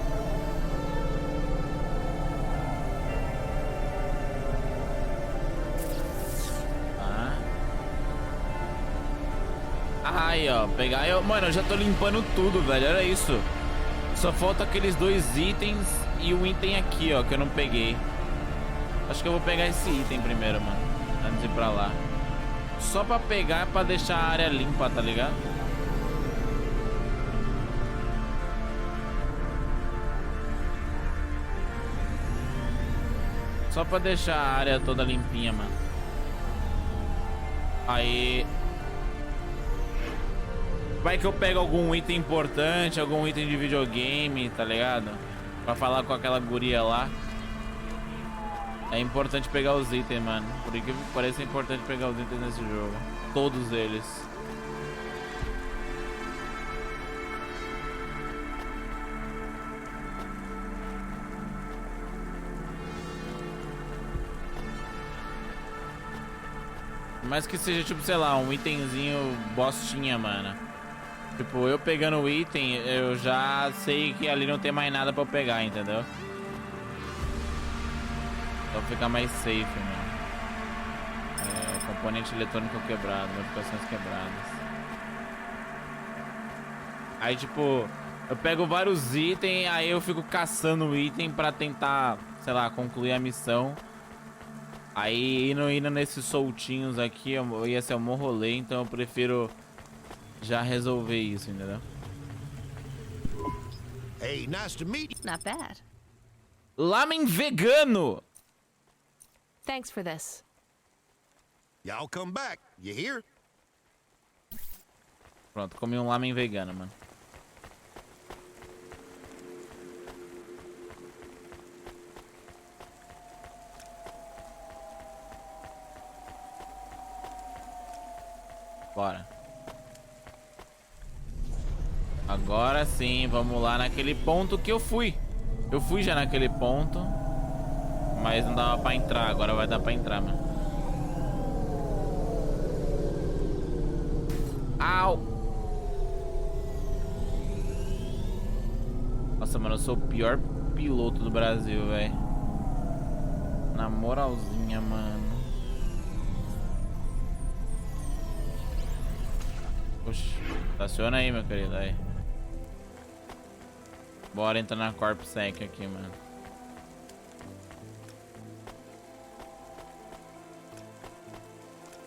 Aí, ó, pegar. Mano, eu já tô limpando tudo, velho. Olha isso. Só falta aqueles 2 itens e um item aqui, ó, que eu não peguei. Acho que eu vou pegar esse item primeiro, mano, antes de ir pra lá. Só pra pegar, pra deixar a área limpa, tá ligado? Só pra deixar a área toda limpinha, mano. Aí... vai que eu pego algum item importante, algum item de videogame, tá ligado? Pra falar com aquela guria lá. É importante pegar os itens, mano. Por incrível que pareça, é importante pegar os itens nesse jogo. Todos eles. Mas que seja, tipo, sei lá, um itemzinho bostinha, mano. Tipo, eu pegando o item, eu já sei que ali não tem mais nada pra eu pegar, entendeu? Então fica mais safe, mano. Componente eletrônico quebrado, notificações quebradas. Aí, tipo, eu pego vários itens, aí eu fico caçando o item pra tentar, sei lá, concluir a missão. Aí, indo nesses soltinhos aqui, ia ser um bom rolê, então eu prefiro já resolver isso, entendeu? Hey, nice to meet you. Not bad. Lamen vegano! Thanks for this. Y'all come back. You hear? Pronto, comi um lamen vegano, mano. Bora. Agora sim, vamos lá naquele ponto que eu fui. Eu fui já naquele ponto, mas não dava pra entrar. Agora vai dar pra entrar, mano. Au! Nossa, mano, eu sou o pior piloto do Brasil, velho. Na moralzinha, mano. Oxi, estaciona aí, meu querido, aí. Bora entrar na CorpSec aqui, mano.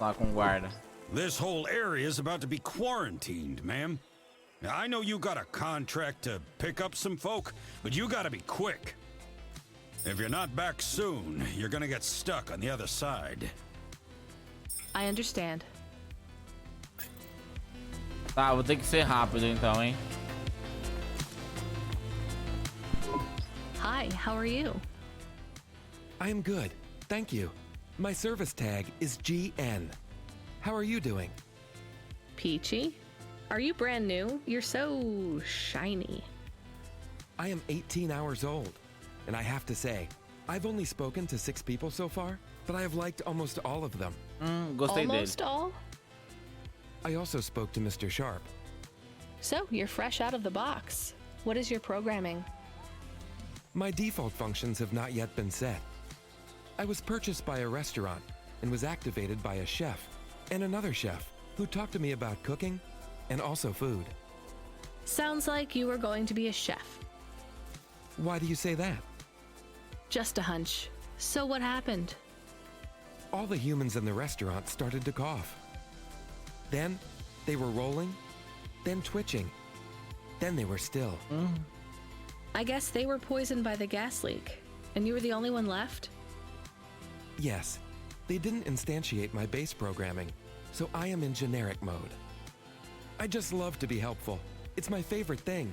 Lá com o guarda. This whole area is about to be quarantined, ma'am. Now, I know you got a contract to pick up some folk, but you gotta be quick. If you're not back soon, you're gonna get stuck on the other side. I understand. Tá, vou ter que ser rápido então, hein? Hi, how are you? I am good, thank you. My service tag is GN. How are you doing? Peachy? Are you brand new? You're so shiny. I am 18 hours old, and I have to say, I've only spoken to 6 people so far, but I have liked almost all of them. Gostei Almost dele. all? I also spoke to Mr. Sharp. So, you're fresh out of the box. What is your programming? My default functions have not yet been set. I was purchased by a restaurant and was activated by a chef and another chef who talked to me about cooking and also food. Sounds like you were going to be a chef. Why do you say that? Just a hunch. So what happened? All the humans in the restaurant started to cough. Then they were rolling, then twitching, then they were still. I guess they were poisoned by the gas leak, and you were the only one left? Yes, they didn't instantiate my base programming, so I am in generic mode. I just love to be helpful. It's my favorite thing.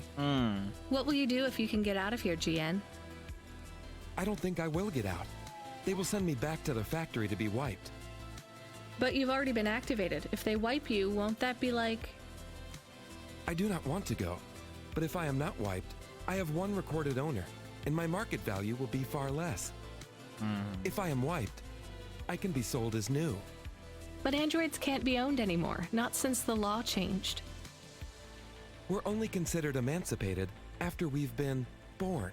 What will you do if you can get out of here, GN? I don't think I will get out. They will send me back to the factory to be wiped. But you've already been activated. If they wipe you, won't that be like... I do not want to go, but if I am not wiped, I have one recorded owner, and my market value will be far less. If I am wiped, I can be sold as new. But androids can't be owned anymore, not since the law changed. We're only considered emancipated after we've been born,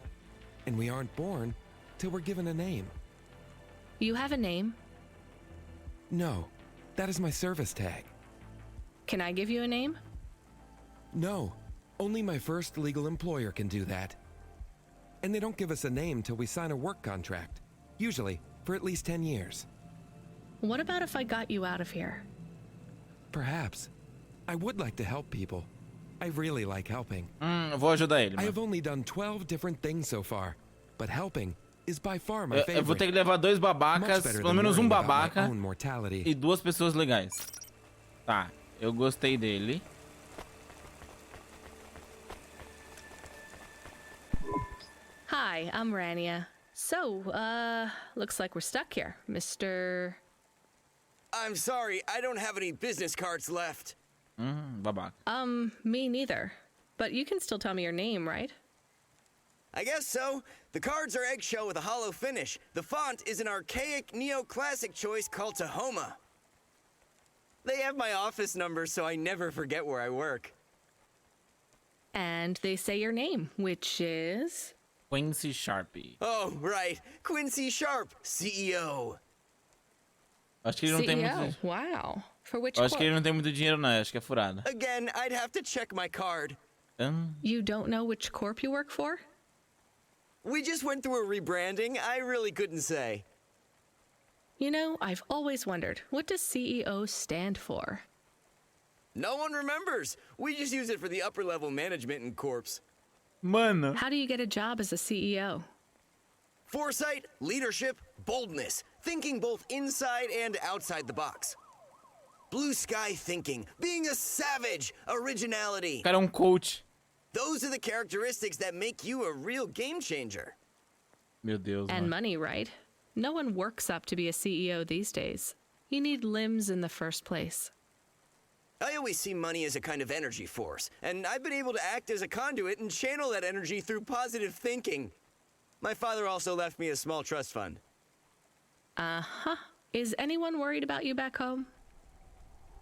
and we aren't born till we're given a name. You have a name? No, that is my service tag. Can I give you a name? No, only my first legal employer can do that. and they don't give us a name till we sign a work contract, usually for at least 10 years. What about if I got you out of here? Perhaps. I would like to help people. I really like helping. Vou ajudar ele. I have only done 12 different things so far, but helping is by far my favorite. Eu vou ter que levar 2 babacas, pelo menos um babaca e 2 pessoas legais. Tá, eu gostei dele. Hi, I'm Rania. So, looks like we're stuck here, Mr. I'm sorry, I don't have any business cards left. Babaca. Me neither. But you can still tell me your name, right? I guess so. The cards are eggshell with a hollow finish. The font is an archaic neoclassic choice called Tahoma. They have my office number, so I never forget where I work. And they say your name, which is... Quincy Sharpie. Oh, right. Quincy Sharp, CEO. Acho que ele não tem muito... Wow. For which Acho que ele não tem muito dinheiro, não. Acho que é furada. Again, I'd have to check my card. You don't know which corp you work for? We just went through a rebranding. I really couldn't say. You know, I've always wondered, what does CEO stand for? No one remembers. We just use it for the upper level management in corps. Mano. How do you get a job as a CEO? Foresight, leadership, boldness. Thinking both inside and outside the box. Blue sky thinking. Being a savage. Originality. O cara é coach. Those are the characteristics that make you a real game changer. Meu Deus, And mano. money, right? No one works up to be a CEO these days. You need limbs in the first place. I always see money as a kind of energy force, and I've been able to act as a conduit and channel that energy through positive thinking. My father also left me a small trust fund. Uh-huh. Is anyone worried about you back home?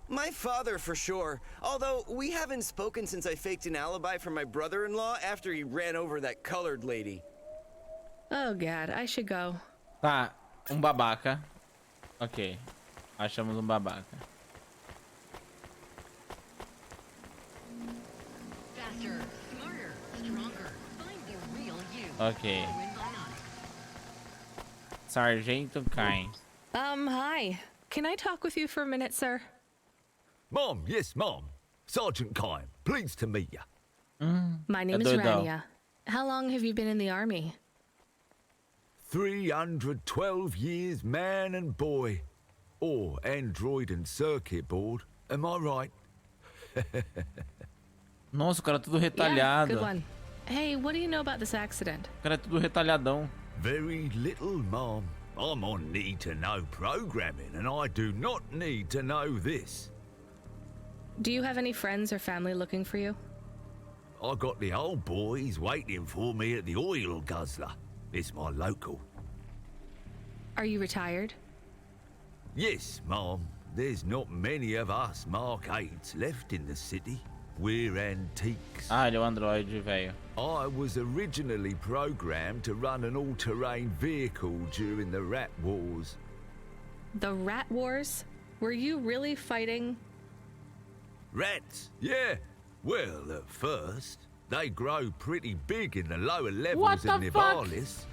My father, for sure. Although, we haven't spoken since I faked an alibi for my brother-in-law after he ran over that colored lady. Oh, God, I should go. Tá, babaca. Ok. Achamos babaca. Faster, smarter, stronger. Find the real you. Ok. Sargento Cain. Hi. Can I talk with you for a minute, sir? Mom, yes, Mom. Sergeant Kine, pleased to meet you. My name is Rania. How long have you been in the army? 312 years, man and boy. Or android and circuit board. Am I right? Nossa, o cara é tudo Yeah, retalhado. good one. Hey, what do you know about this accident? O cara é tudo retalhadão. Very little, Mom. I'm on need-to-know programming, and I do not need to know this. Do you have any friends or family looking for you? I got the old boys waiting for me at the oil guzzler. It's my local. Are you retired? Yes, Mom. There's not many of us Mark 8s left in the city. We're antiques. Ah, ele é o androide, velho. I was originally programmed to run an all-terrain vehicle during the Rat Wars. The Rat Wars? Were you really fighting? Rats? Yeah. Well, at first, they grow pretty big in the lower levels What of the fuck? Nivalis.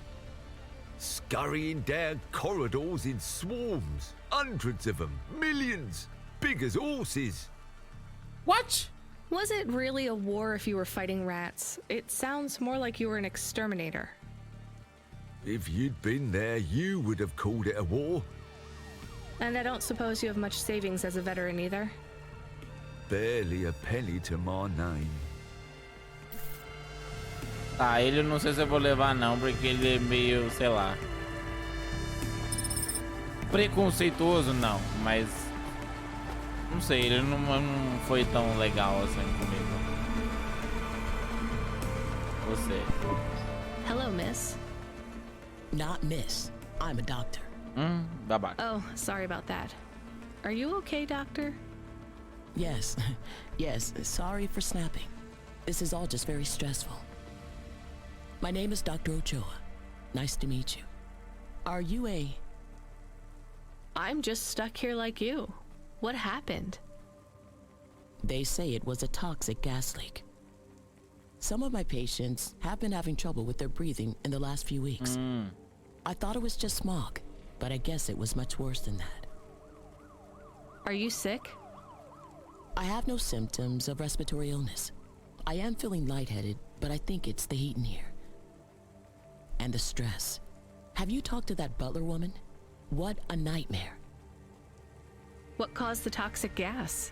Scurrying down corridors in swarms. Hundreds of them. Millions. Big as horses. What? Was it really a war if you were fighting rats? It sounds more like you were an exterminator. If you'd been there, you would have called it a war. And I don't suppose you have much savings as a veteran either? Barely a penny to my name. Tá, ele eu não sei se eu vou levar não, porque ele é meio, sei lá. Preconceituoso não, mas não sei, ele não foi tão legal assim comigo. Você. Hello, miss. Not miss. I'm a doctor. Babaca. Oh, sorry about that. Are you okay, doctor? Yes. Yes, sorry for snapping. This is all just very stressful. My name is Dr. Ochoa. Nice to meet you. Are you a... I'm just stuck here like you. What happened? They say it was a toxic gas leak. Some of my patients have been having trouble with their breathing in the last few weeks. I thought it was just smog, but I guess it was much worse than that. Are you sick? I have no symptoms of respiratory illness. I am feeling lightheaded, but I think it's the heat in here. And the stress. Have you talked to that butler woman? What a nightmare. What caused the toxic gas?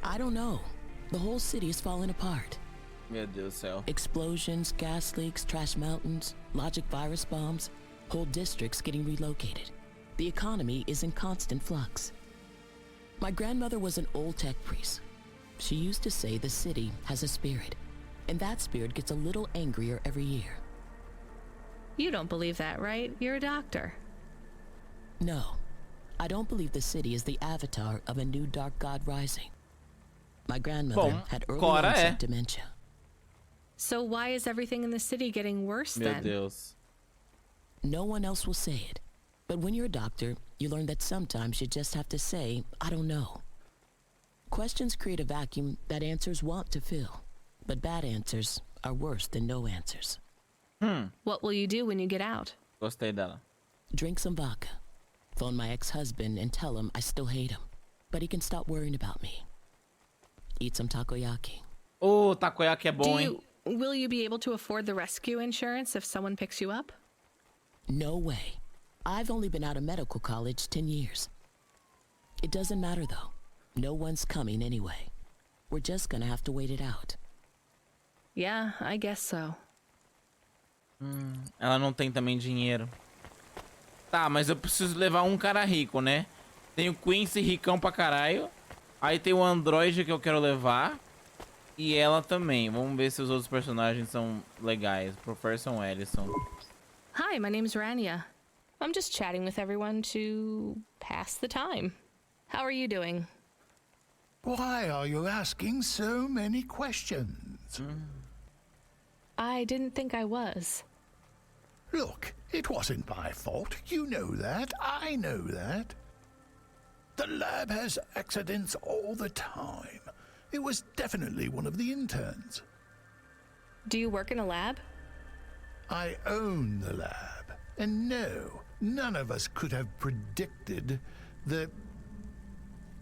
I don't know. The whole city is falling apart. Meu Deus do céu. Explosions, gas leaks, trash mountains, logic virus bombs, whole districts getting relocated. The economy is in constant flux. My grandmother was an old tech priest. She used to say the city has a spirit, and that spirit gets a little angrier every year. You don't believe that, right? You're a doctor. No, I don't believe the city is the avatar of a new dark god rising. My grandmother had early onset dementia. So why is everything in the city getting worse then? Meu Deus. No one else will say it. But when you're a doctor, you learn that sometimes you just have to say, I don't know. Questions create a vacuum that answers want to fill. But bad answers are worse than no answers. What will you do when you get out? Gostei dela. Drink some vodka. Phone my ex-husband and tell him I still hate him. But he can stop worrying about me. Eat some takoyaki. Oh, takoyaki é bom, hein? Will you be able to afford the rescue insurance if someone picks you up? No way. I've only been out of medical college 10 years. It doesn't matter though. No one's coming anyway. We're just gonna have to wait it out. Yeah, I guess so. Ela não tem também dinheiro. Tá, mas eu preciso levar um cara rico, né? Tem o Quincy ricão pra caralho. Aí tem o Android que eu quero levar. E ela também. Vamos ver se os outros personagens são legais. Professor Ellison. Hi, my name's Rania. I'm just chatting with everyone to pass the time. How are you doing? Why are you asking so many questions? I didn't think I was. Look, it wasn't my fault. You know that. I know that. The lab has accidents all the time. It was definitely one of the interns. Do you work in a lab? I own the lab. And no, none of us could have predicted the...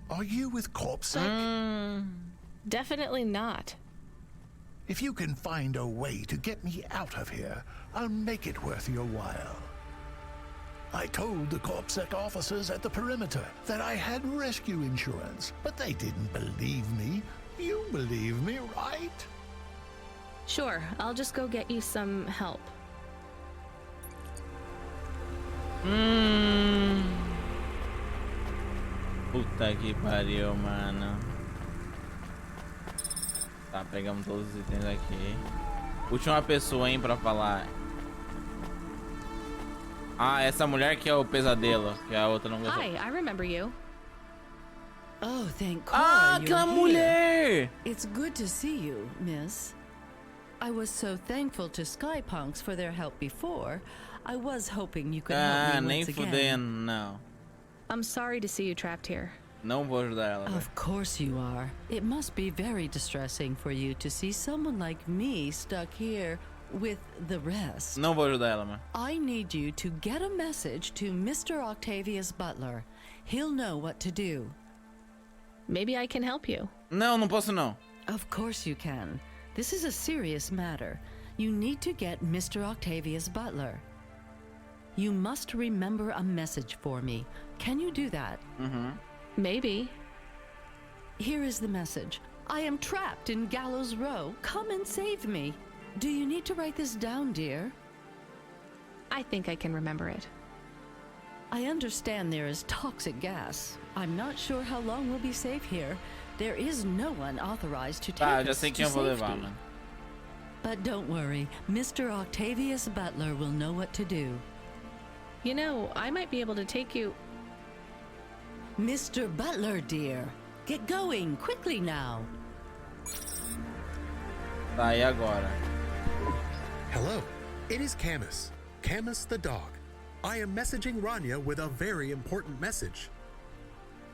Are you with CorpSec? Definitely not. If you can find a way to get me out of here, I'll make it worth your while. I told the CorpSec officers at the perimeter that I had rescue insurance, but they didn't believe me. You believe me, right? Sure, I'll just go get you some help. Puta que pariu, mano. Tá, pegamos todos os itens aqui. Última pessoa, hein, pra falar. Ah, essa mulher que é o pesadelo, que a outra não gostou. Hi, I remember you. Oh, thank Cora, aquela you're mulher! here. It's good to see you, miss. I was so thankful to Skypunks for their help before. I was hoping you could help me nem once again. fudendo, não. I'm sorry to see you trapped here. Não vou ajudar ela. Of course you are. It must be very distressing for you to see someone like me stuck here with the rest. Não vou ajudar ela, mano. I need you to get a message to Mr. Octavius Butler. He'll know what to do. Maybe I can help you. Não, não posso não. Of course you can. This is a serious matter. You need to get Mr. Octavius Butler. You must remember a message for me. Can you do that? Maybe. Here is the message. I am trapped in Gallows Row. Come and save me. Do you need to write this down, dear? I think I can remember it. I understand there is toxic gas. I'm not sure how long we'll be safe here. There is no one authorized to take já us sei to quem eu vou safety. levar, mano. But don't worry, Mr. Octavius Butler will know what to do. You know, I might be able to take you... Mr. Butler, dear. Get going, quickly now. Tá, e agora? Hello, it is Camus. Camus the dog. I am messaging Rania with a very important message.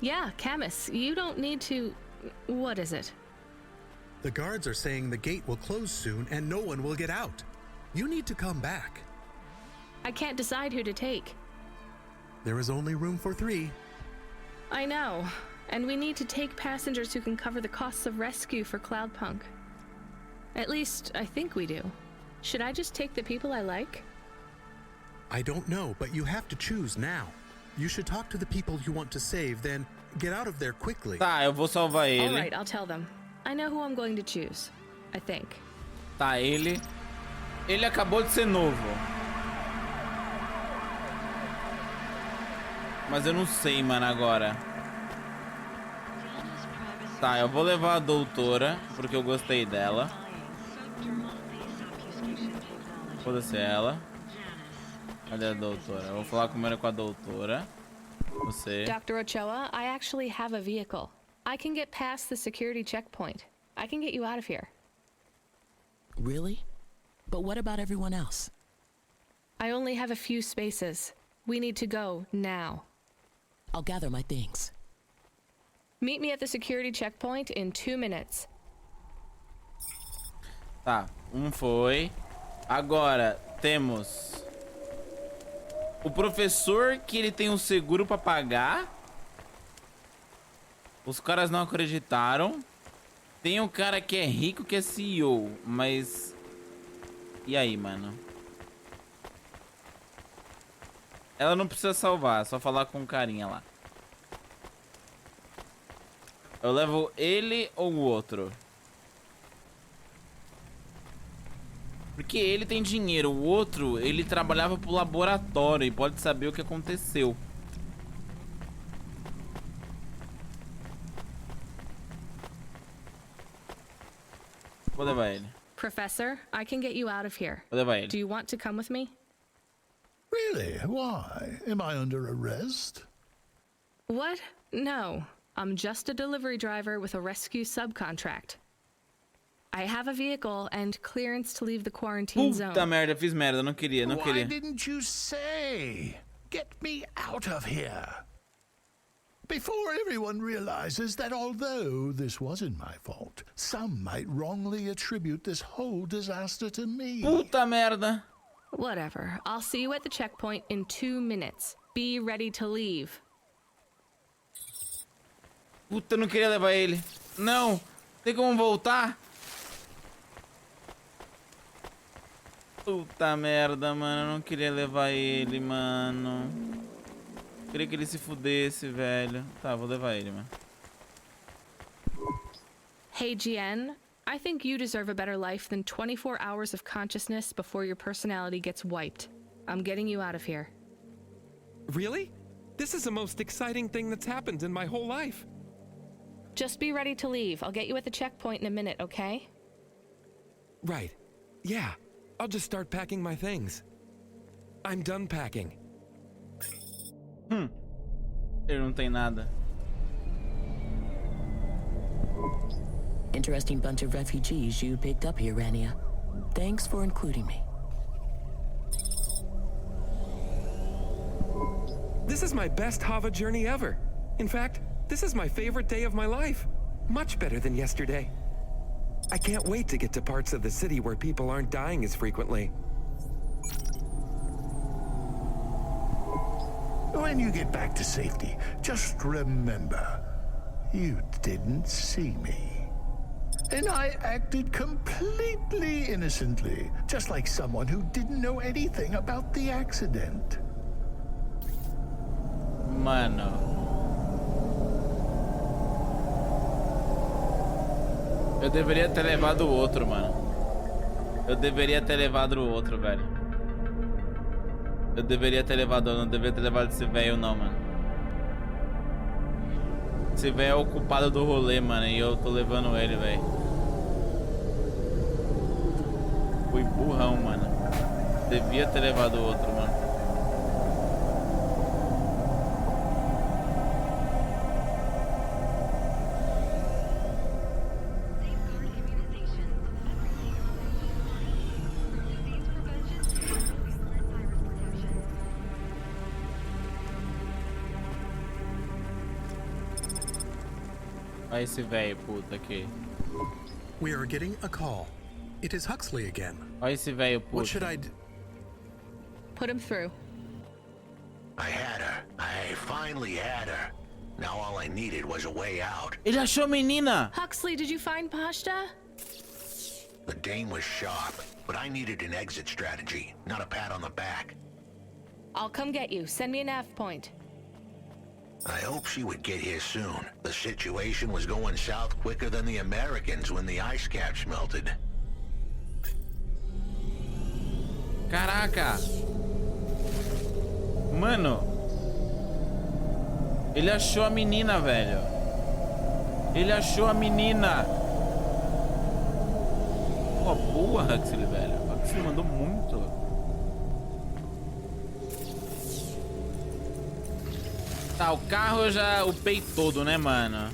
Yeah, Camus, you don't need to... What is it? The guards are saying the gate will close soon and no one will get out. You need to come back. I can't decide who to take. There is only room for 3. I know. And we need to take passengers who can cover the costs of rescue for Cloudpunk. At least, I think we do. Should I just take the people I like? I don't know, but you have to choose now. You should talk to the people you want to save, then get out of there quickly. Tá, eu vou salvar ele. All right, I'll tell them. I know who I'm going to choose. I think. Tá, ele acabou de ser novo. Mas eu não sei, mano, agora. Tá, eu vou levar a doutora, porque eu gostei dela. Foda-se ela. Cadê a doutora? Eu vou falar primeiro com a doutora. Você. Dr. Ochoa, I actually have a vehicle. I can get past the security checkpoint. I can get you out of here. Really? But what about everyone else? I only have a few spaces. We need to go now. I'll gather my things. Meet me at the security checkpoint in 2 minutes. Tá, foi. Agora temos o professor, que ele tem um seguro pra pagar. Os caras não acreditaram. Tem um cara que é rico, que é CEO, mas... E aí, mano? Ela não precisa salvar, é só falar com o carinha lá. Eu levo ele ou o outro? Porque ele tem dinheiro, o outro, ele trabalhava pro laboratório e pode saber o que aconteceu. Vou levar ele. Professor, I can get you out of here. Vou levar ele. Do you want to come with me? Really? Why? Am I under arrest? What? No. I'm just a delivery driver with a rescue subcontract. I have a vehicle and clearance to leave the quarantine zone. Puta merda, fiz merda, não queria. Why didn't you say? Get me out of here. Before everyone realizes that although this wasn't my fault, some might wrongly attribute this whole disaster to me. Puta merda. Whatever. I'll see you at the checkpoint in 2 minutes. Be ready to leave. Puta, eu não queria levar ele. Não. Tem como voltar? Puta merda, mano. Eu não queria levar ele, mano. Queria que ele se fudesse, velho. Tá, vou levar ele, mano. Hey, GN. I think you deserve a better life than 24 hours of consciousness before your personality gets wiped. I'm getting you out of here. Really? This is the most exciting thing that's happened in my whole life. Just be ready to leave. I'll get you at the checkpoint in a minute, okay? Right. Yeah. I'll just start packing my things. I'm done packing. Ele não tem nada. Interesting bunch of refugees you picked up here, Rania. Thanks for including me. This is my best Hava journey ever. In fact, this is my favorite day of my life. Much better than yesterday. I can't wait to get to parts of the city where people aren't dying as frequently. When you get back to safety, just remember, you didn't see me. And I acted completely innocently, just like someone who didn't know anything about the accident. Mano. Eu deveria ter levado o outro, mano. Eu deveria ter levado o outro, velho. Eu deveria ter levado, eu não deveria ter levado esse velho não, mano. Esse velho é o culpado do rolê, mano, e eu tô levando ele, velho. Fui burrão, mano. Devia ter levado o outro, mano. Olha esse velho puta aqui. We are getting a call. It is Huxley again. Olha esse velho What puto. should I do? Put him through. I had her. I finally had her. Now all I needed was a way out. Ele achou a menina. Huxley, did you find Pashta? The dame was sharp, but I needed an exit strategy, not a pat on the back. I'll come get you. Send me a nav point. I hope she would get here soon. The situation was going south quicker than the Americans when the ice caps melted. Caraca. Mano. Ele achou a menina, velho. Ele achou a menina. Pô, boa, Huxley, velho. Huxley mandou muito. Tá, o carro eu já upei todo, né, mano?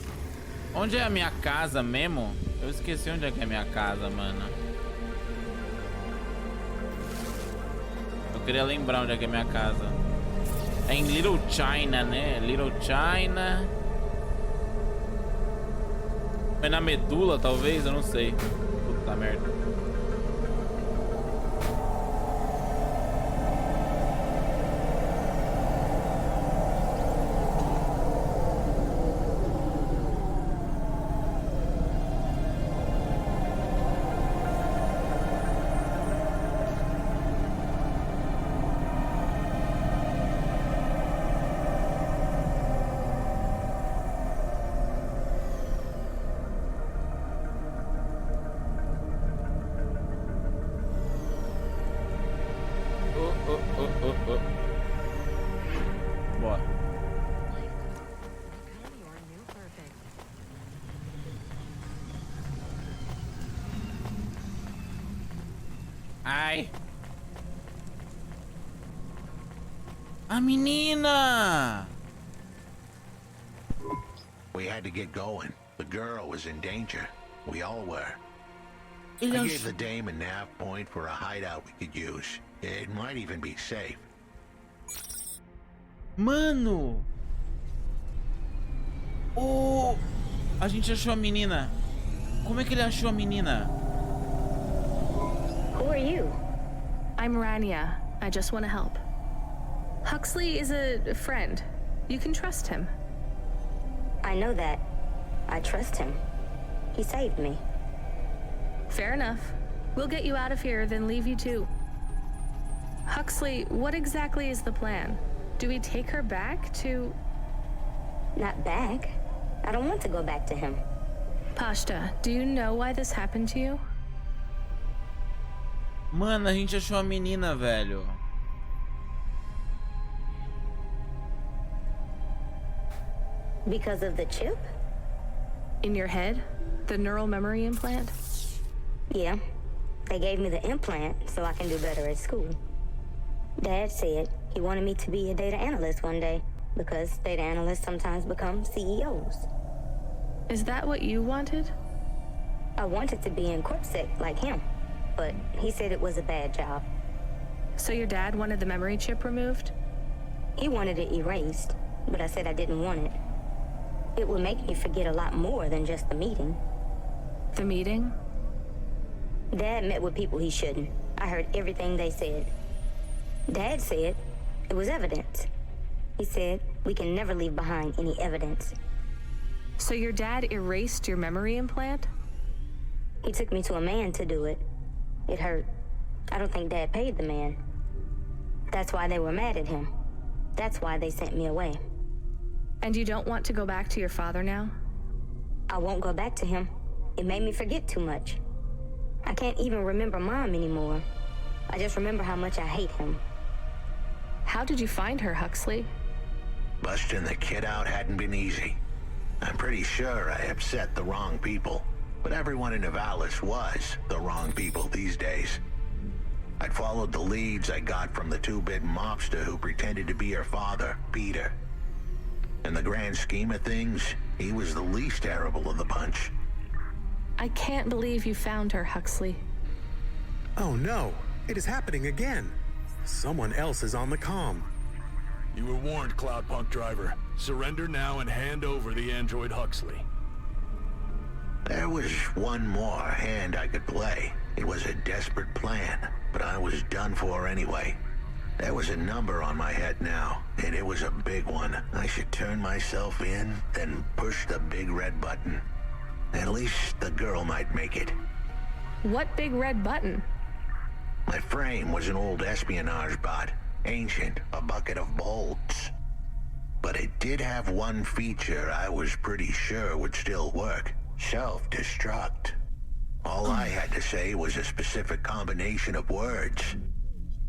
Onde é a minha casa mesmo? Eu esqueci onde é que é a minha casa, mano. Eu queria lembrar onde é que é a minha casa. É em Little China, né? Little China. É na medula, talvez? Eu não sei. Puta merda. Bora. Ai. A menina! We had to get going. The girl was in danger. We all were. I Ele gave the dame a nav point for a hideout we could use. It might even be safe. Mano! Oh! A gente achou a menina. Como é que ele achou a menina? Who are you? I'm Rania. I just want to help. Huxley is a friend. You can trust him. I know that. I trust him. He saved me. Fair enough. We'll get you out of here, then leave you too. Huxley, what exactly is the plan? Do we take her back to... Not back. I don't want to go back to him. Pashta, do you know why this happened to you? Mano, a gente achou a menina, velho. Because of the chip? In your head? The neural memory implant? Yeah. They gave me the implant so I can do better at school. Dad said he wanted me to be a data analyst one day because data analysts sometimes become CEOs. Is that what you wanted? I wanted to be in CorpSec like him, but he said it was a bad job. So your dad wanted the memory chip removed? He wanted it erased, but I said I didn't want it. It would make me forget a lot more than just the meeting. The meeting? Dad met with people he shouldn't. I heard everything they said. Dad said it was evidence. He said we can never leave behind any evidence. So your dad erased your memory implant? He took me to a man to do it. It hurt. I don't think Dad paid the man. That's why they were mad at him. That's why they sent me away. And you don't want to go back to your father now? I won't go back to him. It made me forget too much. I can't even remember Mom anymore. I just remember how much I hate him. How did you find her, Huxley? Busting the kid out hadn't been easy. I'm pretty sure I upset the wrong people, but everyone in Nivalis was the wrong people these days. I'd followed the leads I got from the two-bit mobster who pretended to be her father, Peter. In the grand scheme of things, he was the least terrible of the bunch. I can't believe you found her, Huxley. Oh no, it is happening again. Someone else is on the comm. You were warned, Cloudpunk driver. Surrender now and hand over the android Huxley. There was one more hand I could play. It was a desperate plan, but I was done for anyway. There was a number on my head now, and it was a big one. I should turn myself in, then push the big red button. At least the girl might make it. What big red button? My frame was an old espionage bot. Ancient, a bucket of bolts. But it did have one feature I was pretty sure would still work. Self-destruct. All I had to say was a specific combination of words.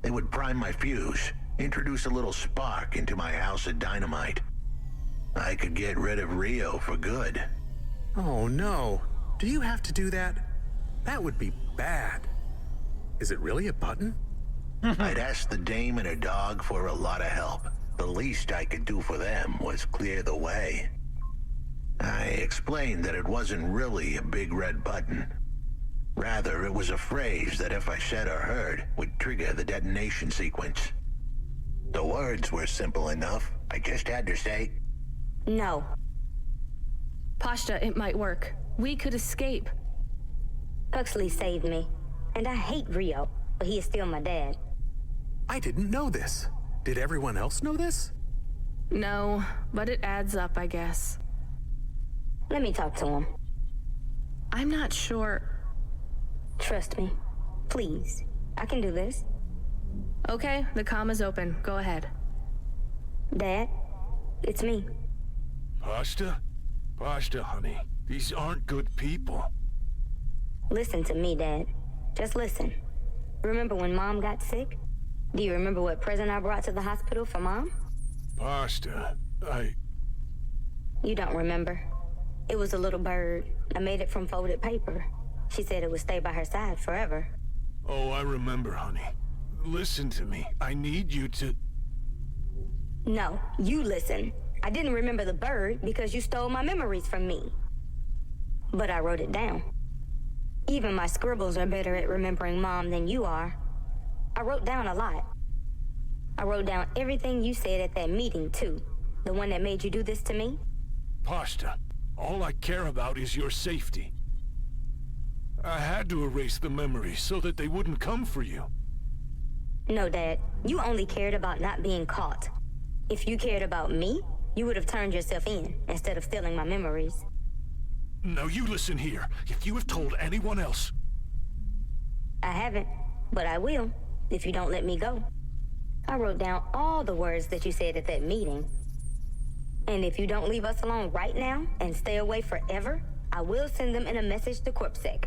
They would prime my fuse, introduce a little spark into my house of dynamite. I could get rid of Rio for good. Oh no. Do you have to do that? That would be bad. Is it really a button? I'd asked the dame and her dog for a lot of help. The least I could do for them was clear the way. I explained that it wasn't really a big red button. Rather, it was a phrase that if I said or heard, would trigger the detonation sequence. The words were simple enough. I just had to say, No. Pashta, it might work. We could escape. Huxley saved me. And I hate Rio, but he is still my dad. I didn't know this. Did everyone else know this? No, but it adds up, I guess. Let me talk to him. I'm not sure. Trust me. Please. I can do this. Okay, the comm is open. Go ahead. Dad, it's me. Pashta? Pashta, honey. These aren't good people. Listen to me, Dad. Just listen. Remember when Mom got sick? Do you remember what present I brought to the hospital for Mom? Pashta, You don't remember. It was a little bird. I made it from folded paper. She said it would stay by her side forever. Oh, I remember, honey. Listen to me. I need you to... No, you listen. I didn't remember the bird because you stole my memories from me. But I wrote it down. Even my scribbles are better at remembering Mom than you are. I wrote down a lot. I wrote down everything you said at that meeting, too. The one that made you do this to me. Pashta, all I care about is your safety. I had to erase the memories so that they wouldn't come for you. No, Dad. You only cared about not being caught. If you cared about me, you would have turned yourself in instead of stealing my memories. Now you listen here. If you have told anyone else... I haven't, but I will, if you don't let me go. I wrote down all the words that you said at that meeting. And if you don't leave us alone right now and stay away forever, I will send them in a message to CorpSec.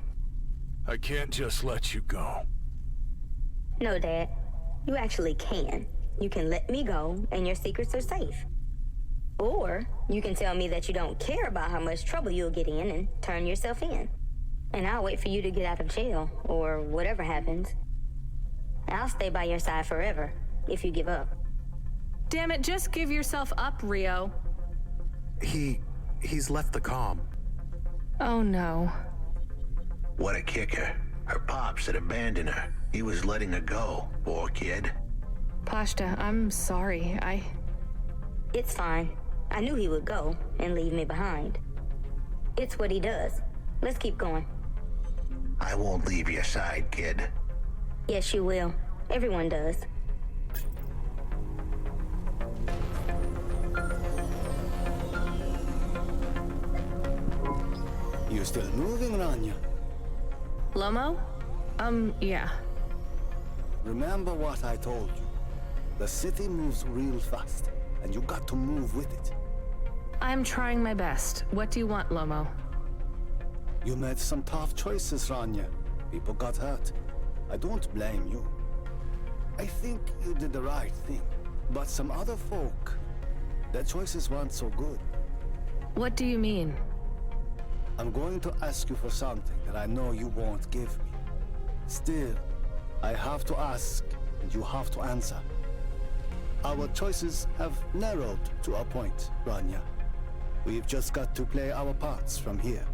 I can't just let you go. No, Dad. You actually can. You can let me go, and your secrets are safe. Or you can tell me that you don't care about how much trouble you'll get in and turn yourself in. And I'll wait for you to get out of jail, or whatever happens. I'll stay by your side forever, if you give up. Damn it, just give yourself up, Rio. He's left the comm. Oh no. What a kicker. Her pops had abandoned her. He was letting her go, poor kid. Pashta, I'm sorry. It's fine. I knew he would go and leave me behind. It's what he does. Let's keep going. I won't leave your side, kid. Yes, you will. Everyone does. You still moving, Rania? Lomo? Yeah. Remember what I told you. The city moves real fast, and you got to move with it. I'm trying my best. What do you want, Lomo? You made some tough choices, Rania. People got hurt. I don't blame you. I think you did the right thing. But some other folk, their choices weren't so good. What do you mean? I'm going to ask you for something that I know you won't give me. Still, I have to ask, and you have to answer. Our choices have narrowed to a point, Rania. We've just got to play our parts from here.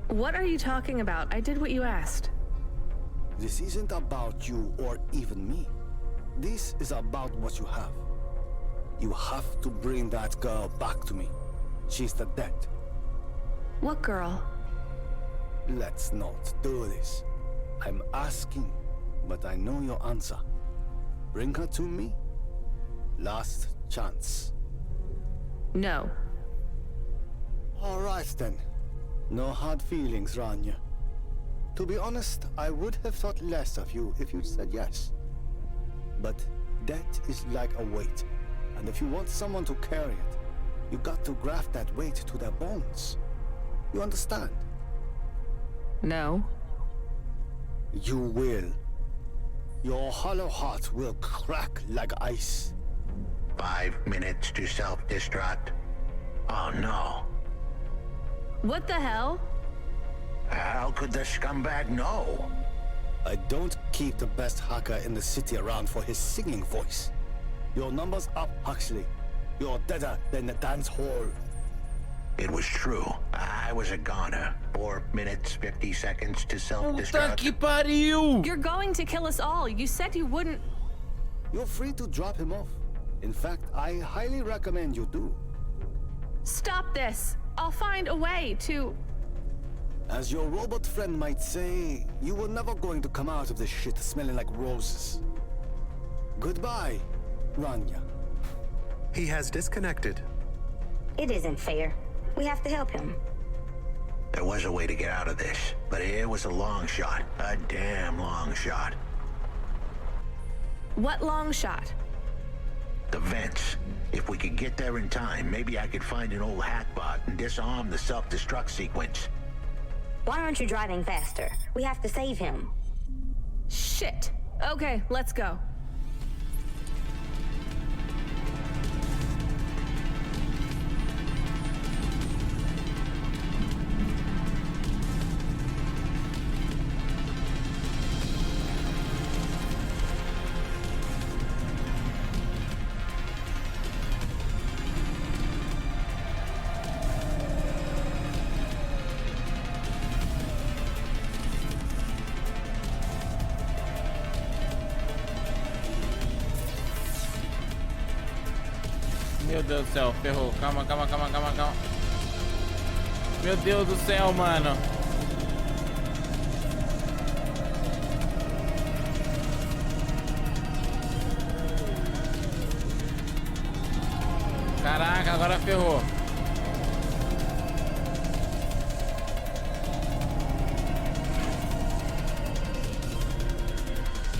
What are you talking about? I did what you asked. This isn't about you or even me. This is about what you have. You have to bring that girl back to me. She's the dead. What girl? Let's not do this. I'm asking, but I know your answer. Bring her to me. Last chance. No. All right then. No hard feelings, Rania. To be honest, I would have thought less of you if you'd said yes. But debt is like a weight, and if you want someone to carry it, you got to graft that weight to their bones. You understand? No. You will. Your hollow heart will crack like ice. 5 minutes to self-destruct. Oh no. What the hell? How could the scumbag know? I don't keep the best hacker in the city around for his singing voice. Your number's up, Huxley. You're deader than the dance hall. It was true. I was a goner. 4 minutes, 50 seconds to self-destruct. Puta que pariu! You're going to kill us all. You said you wouldn't. You're free to drop him off. In fact, I highly recommend you do. Stop this. I'll find a way to... As your robot friend might say, you were never going to come out of this shit smelling like roses. Goodbye, Rania. He has disconnected. It isn't fair. We have to help him. There was a way to get out of this, but it was a long shot. A damn long shot. What long shot? The vents. If we could get there in time, maybe I could find an old hackbot and disarm the self-destruct sequence. Why aren't you driving faster? We have to save him. Shit. Okay, let's go. Meu Deus do céu, ferrou. Calma. Meu Deus do céu, mano. Caraca, agora ferrou.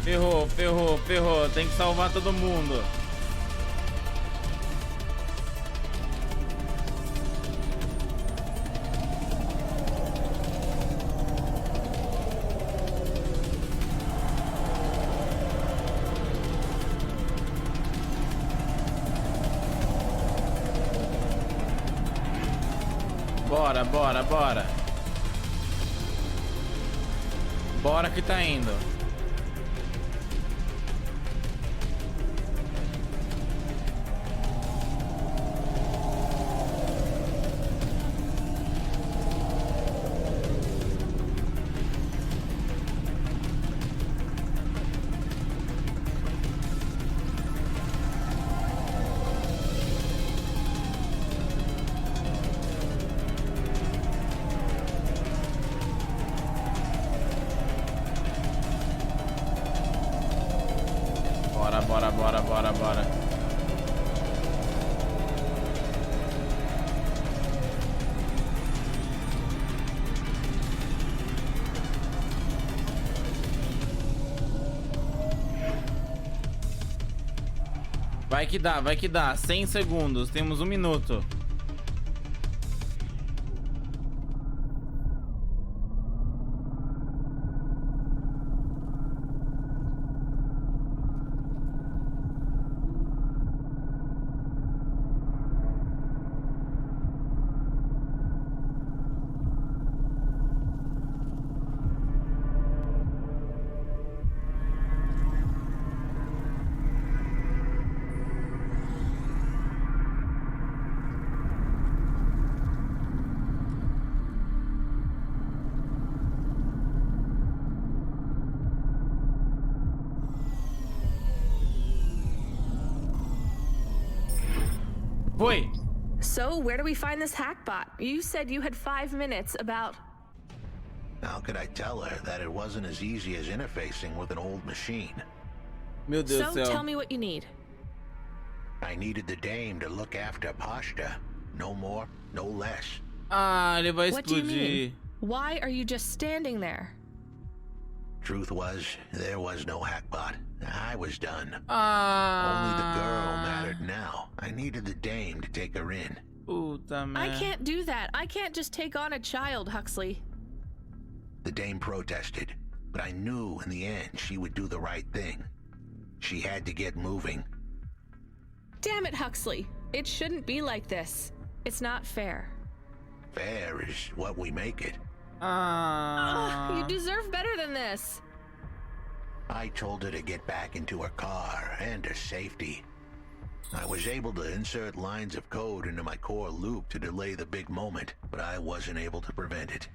Ferrou. Tem que salvar todo mundo. Bora. Bora que tá indo. Bora. Vai que dá. 100 segundos. Temos 1 minuto. Foi. So, where do we find this hackbot? You said you had 5 minutes about... How could I tell her that it wasn't as easy as interfacing with an old machine? Meu Deus do So, céu. tell me what you need. I needed the dame to look after Pashta. No more, no less. Ah, ele vai What do you explodir. mean? Why are you just standing there? Truth was, there was no hackbot. I was done. Ah. Only the girl mattered now. I needed the dame to take her in. Puta I merda. can't do that. I can't just take on a child, Huxley. The dame protested, but I knew in the end she would do the right thing. She had to get moving. Damn it, Huxley. It shouldn't be like this. It's not fair. Fair is what we make it. Ah. You deserve better than this. I told her to get back into her car and her safety. I was able to insert lines of code into my core loop to delay the big moment, but I wasn't able to prevent it.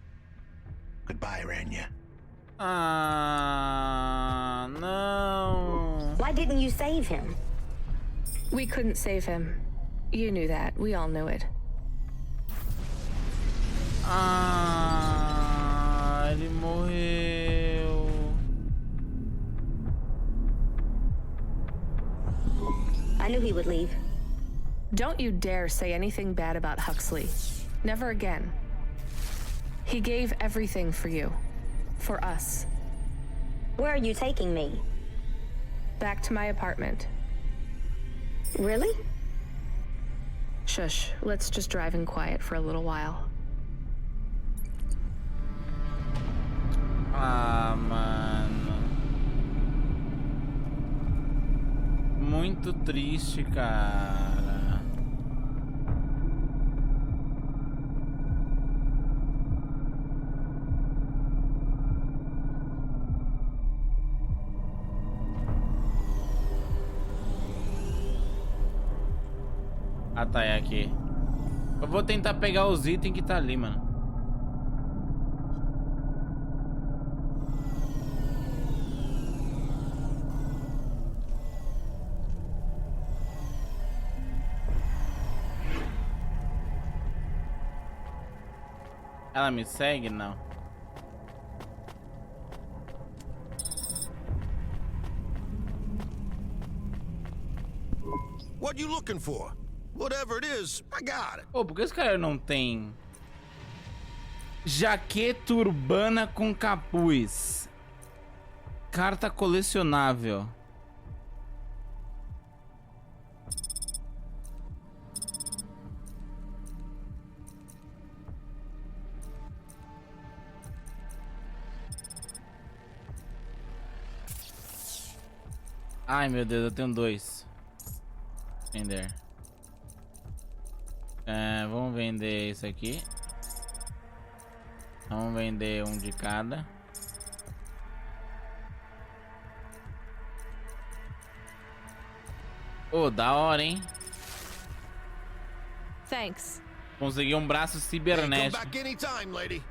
Goodbye, Rania. Ah, no. Why didn't you save him? We couldn't save him. You knew that. We all knew it. Ah, ele morreu. I knew he would leave. Don't you dare say anything bad about Huxley. Never again. He gave everything for you. For us. Where are you taking me? Back to my apartment. Really? Shush. Let's just drive in quiet for a little while. Ah, mano. Muito triste, cara. Ah, tá, é aqui. Eu vou tentar pegar os itens que tá ali, mano. Ela me segue? Não. What you looking for? Whatever it is, I got it. Pô, por que esse cara não tem jaqueta urbana com capuz? Carta colecionável. Ai, meu Deus, eu tenho 2. Vender. Vamos vender isso aqui. Vamos vender um de cada. Oh, da hora, hein? Thanks. Consegui um braço cibernético. Come back anytime, lady.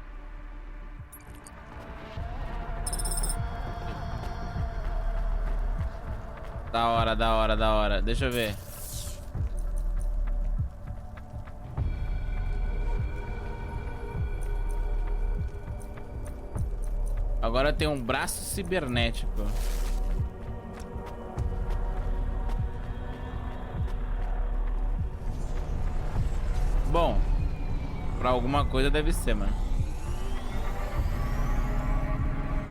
Da hora, da hora, da hora. Deixa eu ver. Agora tem um braço cibernético. Bom, pra alguma coisa deve ser, mano.